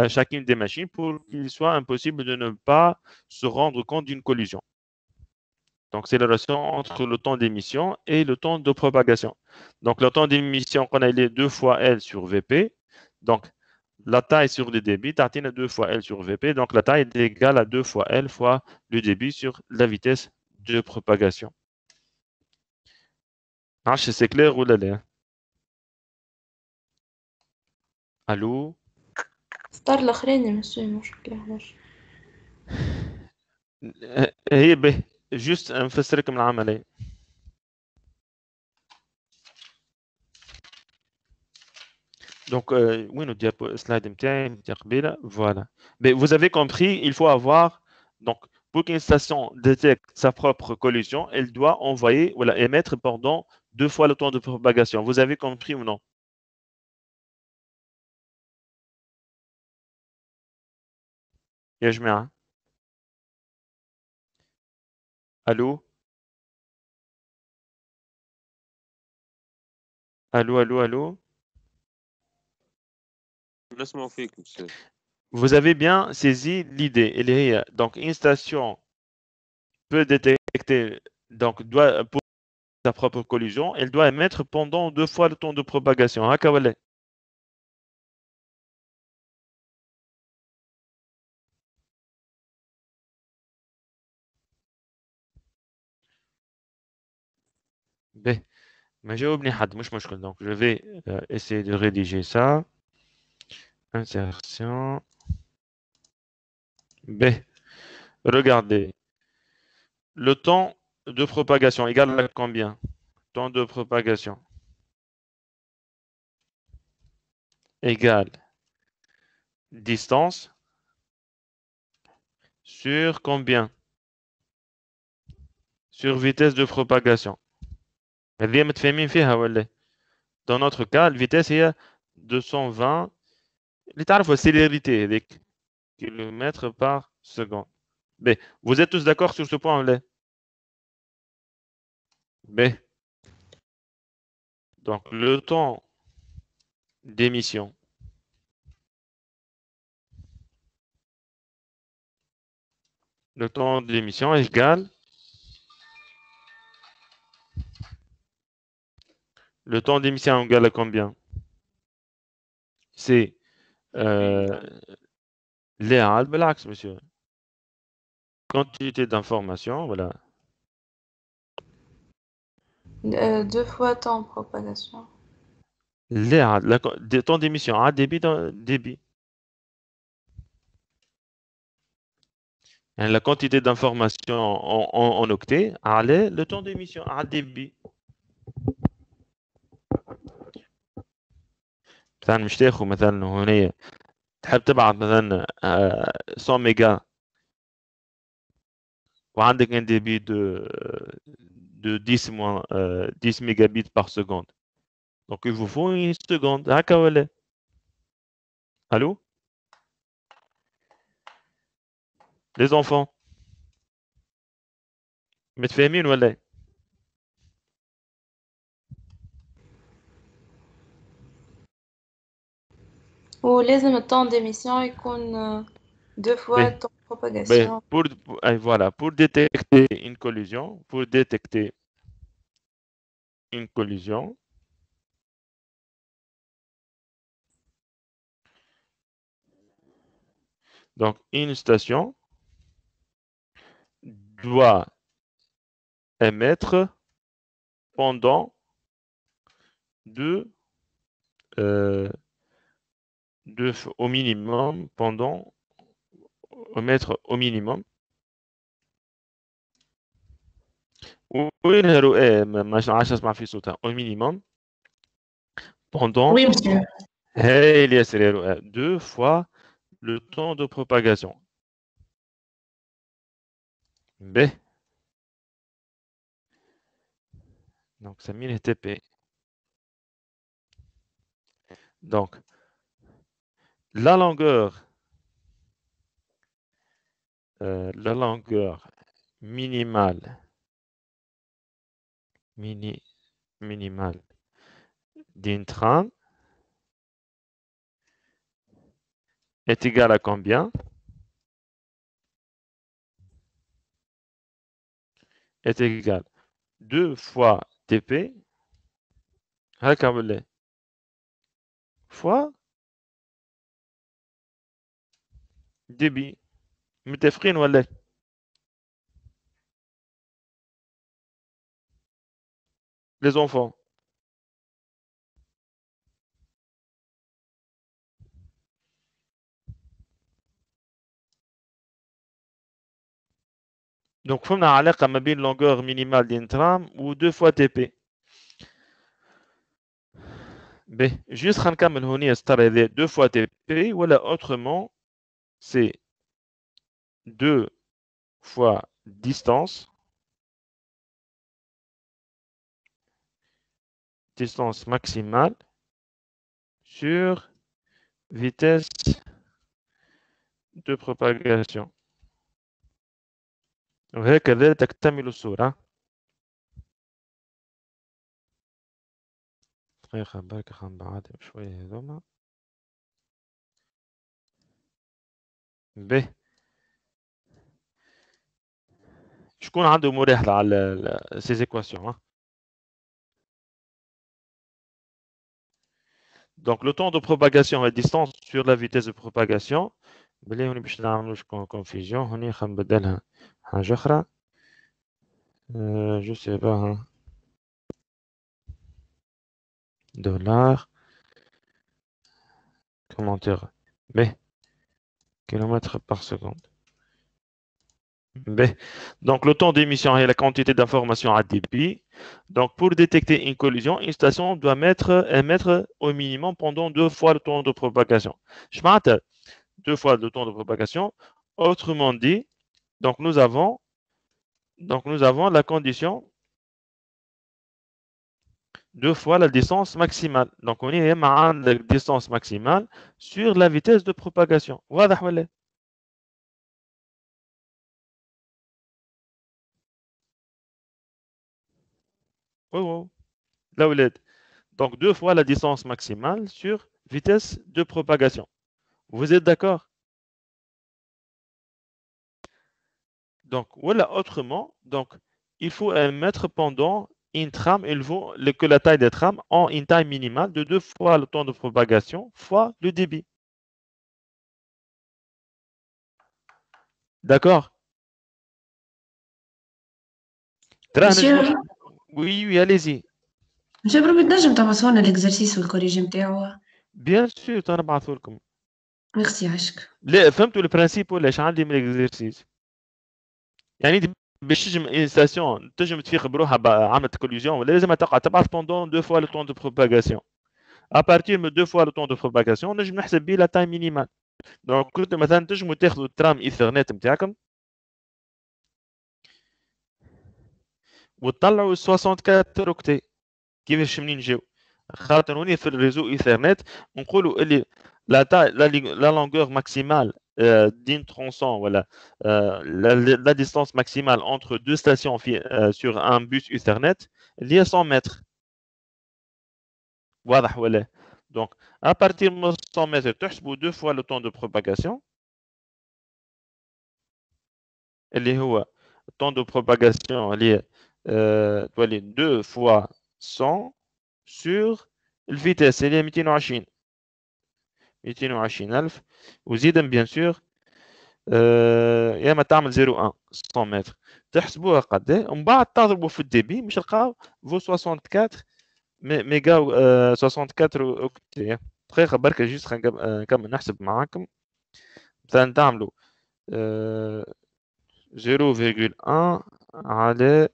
Speaker 1: chacune des machines pour qu'il soit impossible de ne pas se rendre compte d'une collision. Donc, c'est la relation entre le temps d'émission et le temps de propagation. Donc, le temps d'émission, on a les 2 fois L sur Vp. Donc, la taille sur le débit, tu as 2 fois L sur Vp. Donc, la taille est égale à 2 fois L fois le débit sur la vitesse de propagation. C'est clair ou là? Allô?
Speaker 3: ستار الأخراني ماشي مشكلة علاش
Speaker 1: هي به جوست نفسرك من العملية. Donc, oui, notre slide voilà. Mais vous avez compris, il faut avoir, donc, pour qu'une station détecte sa propre collision, elle doit envoyer, voilà, émettre pendant 2 fois le temps de propagation. Vous avez compris ou non? يا جماعة. Allô? Allô, allô, allô?
Speaker 4: نسمعوا فيك monsieur.
Speaker 1: Vous avez bien saisi l'idée. Donc, une station peut détecter, donc, pour sa propre collision, elle doit émettre pendant 2 fois le temps de propagation. هكا ولا؟ به ما جاوبني حد مش مشكل. Donc, je vais essayer de rédiger ça. Insertion. B. Regardez. Le temps de propagation égale à combien? Temps de propagation égale distance sur combien? Sur vitesse de propagation. هذه متفاهمين فيها ولا؟ Dans notre cas, la vitesse est 220. اللي تعرفوا الcélérité هذيك kilomètres par seconde. B. Vous êtes tous d'accord sur ce point là? B. Donc, le temps d'émission est égal le temps d'émission égale à combien? C'est لا بالعكس monsieur. Quantité d'information, voilà.
Speaker 3: 2 fois temps de propagation.
Speaker 1: Le temps d'émission, débit. La quantité d'information en octets, le temps d'émission, débit. مثلا مش تاخذ مثلا هنا تحب تبعت مثلا 100 ميجا وعندك un débit de 10 mégabits par seconde. Donc il vous faut une seconde. هكا ولا؟ Allô? Les enfants. متفاهمين ولا؟
Speaker 3: ولازم التون d'émission يكون 2 fois
Speaker 1: Ben,
Speaker 3: temps de propagation.
Speaker 1: voilà, pour détecter une collision, donc une station doit émettre pendant au minimum émettre au minimum. وين رؤى ما عادش اسمع في صوتها au minimum pendant
Speaker 2: Oui, monsieur.
Speaker 1: هاي الياسر يا رؤى 2 fois le temps de propagation. B. Donc ça mine TP. Donc la longueur minimale d'une trame est égale à combien? est égal 2 fois TP هكا ولا fois débit متفقين ولا les enfants donc فهمنا علاقة ما بين longueur minimale d'intram و 2 fois TP B juste خنكمل هونيا ستار هذا 2 fois TP ولا autrement c'est 2 fois distance maximale sur vitesse de propagation. وهكذا تكتمل الصورة. دقيقة برك خنبعد شوية هذوما. به شكون عنده مريح على ces équations Donc le temps de propagation et distance sur la vitesse de propagation. بلي هوني باش نعملوش confusion هوني خنبدلها حاجة أخرى. Je sais pas $. Commentaire B kilomètres par seconde. B. Donc le temps d'émission et la quantité d'information à débit. Donc pour détecter une collision, une station doit émettre au minimum pendant 2 fois le temps de propagation. Je m'attends 2 fois le temps de propagation. Autrement dit, donc nous avons la condition 2 fois la distance maximale. Donc on est à la distance maximale sur la vitesse de propagation. واضح ولا؟ Oh. Là où il est. Donc 2 fois la distance maximale sur vitesse de propagation. Vous êtes d'accord? Donc voilà, autrement, donc il faut mettre pendant une trame, il faut que la taille des trames en une taille minimale de 2 fois le temps de propagation fois le débit. D'accord? Oui, allez-y.
Speaker 2: monsieur بربي تنجم تبعثوا لنا الاكزرسيس والكوريجي نتاعو؟
Speaker 1: Bien sûr تنبعثوا لكم.
Speaker 2: ميرسي عشك.
Speaker 1: لا فهمتوا البرانسيب ولا ايش عندي من الاكزرسيس؟ يعني باش تجم ان ستاسيون تنجم تفيق بروحها عملت كوليزيون ولا لازم تقعد تبعث pendant 2 fois le temps de propagation. À partir de 2 fois le temps de propagation نجم نحسب بيه لا تايم مينيمال. دونك كنت مثلا تنجموا تاخذوا الترام ايثرنت نتاعكم وتطلعوا 64 اوكتي. كيفاش منين جاو؟ خاطر هوني في الريزو ايثرنت نقولوا اللي la longueur maximale d'une tronçon, voilà, la distance maximale entre deux stations sur un bus Ethernet, il y a 100 mètres. واضح ولا؟ Donc, à partir de 100 mètres, تحسبوا 2 fois le temps de propagation. اللي هو le temps de propagation اللي 2 fois 100 sur الفيتاس اللي هي 220,000 وزيدا بيان سور يا اما تعمل 0.1 100 متر تحسبوها قد ايه ومن بعد تضربوا في الديبي باش تلقاو فو 64 ميجا 64 اوكتي. دقيقه بركه جيست نكمل نحسب معاكم. مثلا تعملوا 0.1 على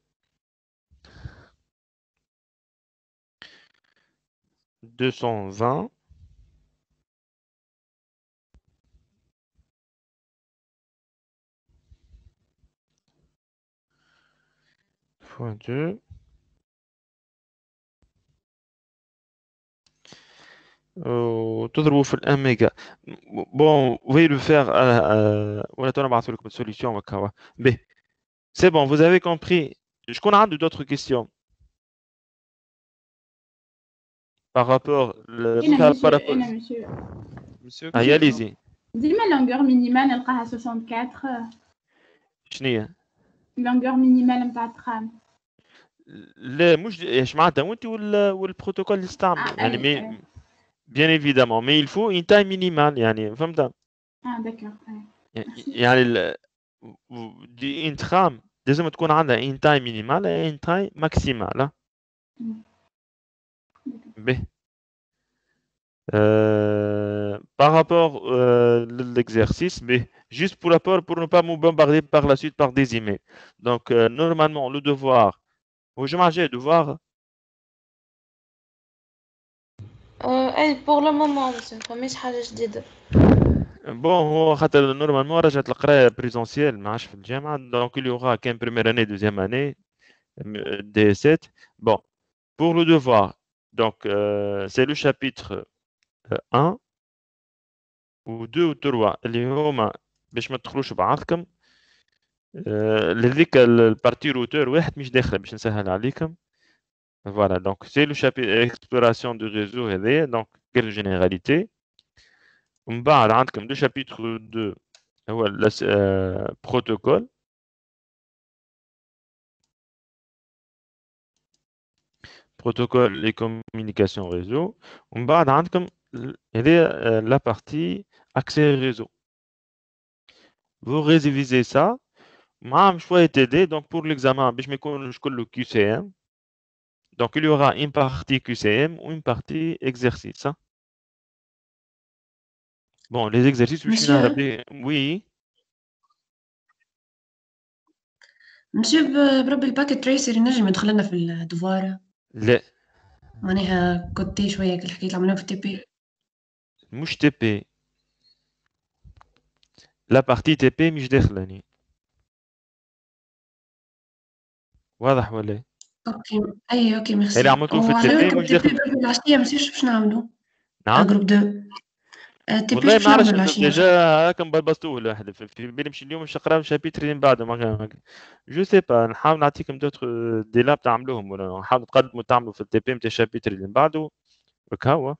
Speaker 1: 220 fois 2 تضربوا في الأميجا. Bon, vous pouvez le faire ولا ترى نبعث لكم solution وكوا. B. C'est bon, vous avez compris. Je connais un d'autres questions par rapport
Speaker 5: monsieur.
Speaker 1: allez-y.
Speaker 5: ديما longueur minimale نلقاها 64.
Speaker 1: شنو هي؟
Speaker 5: longueur minimale متاع التخام.
Speaker 1: لا مش ايش معناتها وانت والبروتوكول اللي تستعمله يعني مي bien évidemment mais il faut une taille minimale يعني فهمت
Speaker 5: d'accord.
Speaker 1: يعني دي انت خام لازم تكون عندها une taille minimale et une taille maximale به par rapport l'exercice mais juste pour ne pas me bombarder par la suite par des emails donc normalement le devoir وجماعة جاي devoir
Speaker 3: اي بور لو مومون ما فماش حاجه جديده.
Speaker 1: بون هو خاطر نورمالمون رجعت القرايه بريزونسيال ما عادش في الجامعه دونك il y aura qu'un première année deuxième année D7 bon pour le devoir donc c'est le chapitre 1 و 2 و 3 اللي هما باش ما تدخلوش بعضكم لذيك البارتي روتور واحد مش داخله باش نسهل عليكم voilà donc c'est le chapitre exploration du réseau هذايا donc quelques généralités ومن بعد عندكم لو شابيتر 2 هو protocole et communication réseau ومن بعد عندكم هذه la partie accès réseau vous révisez ça مع شوية TD donc pour l'examen باش ما يكونش كله QCM donc il y aura une partie QCM ou une partie exercice bon les exercices oui
Speaker 2: monsieur بربي الباكيت تريسر ينجم يدخل لنا في الدوار
Speaker 1: لا
Speaker 2: معناها كنت شويه كل حكيت عملوها في TP
Speaker 1: مش TP la partie TP مش داخلاني واضح ولا
Speaker 2: اوكي اي اوكي ميرسي
Speaker 1: اللي عملتوه في التي مش داخل
Speaker 2: العشيه ماشي باش نعملوا
Speaker 1: نعم
Speaker 2: جروب 2
Speaker 1: والله ما عرفتش ديجا هاكا بلبطوه الواحد في بالي نمشي اليوم باش نقرا الشابيتر اللي من بعده ما جو سي با نحاول نعطيكم دوتر دي لاب تعملوهم ولا نحاول تقدموا تعملوا في التي بي نتاع الشابيتر اللي من بعده هكا هو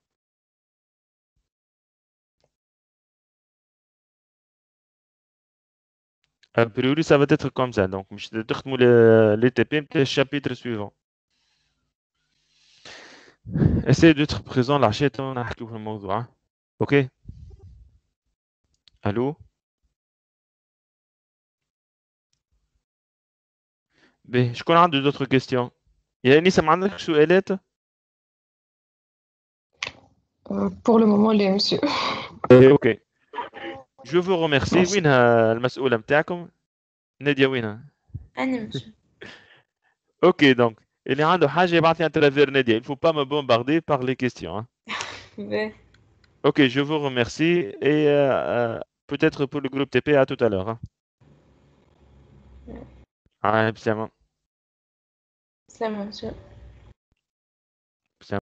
Speaker 1: a priori ça va être comme ça donc مش تخدموا les TP نتاع الشابيتر suivant essayez d'être présent العشية تو نحكيو في الموضوع اوكي الو باهي شكون عنده دوتر كيستيون يا نيسا ما عندكش سؤالات
Speaker 7: pour le moment les monsieur
Speaker 1: اوكي جو فو ريميرسي وينها المسؤولة نتاعكم نادية وينها
Speaker 3: انا مش
Speaker 1: اوكي دونك اللي عنده حاجة يبعث لي انترافير نادية il faut pas me bombarder par les questions ok je vous remercie et peut-être pour le groupe TP à tout à l'heure
Speaker 3: سلام.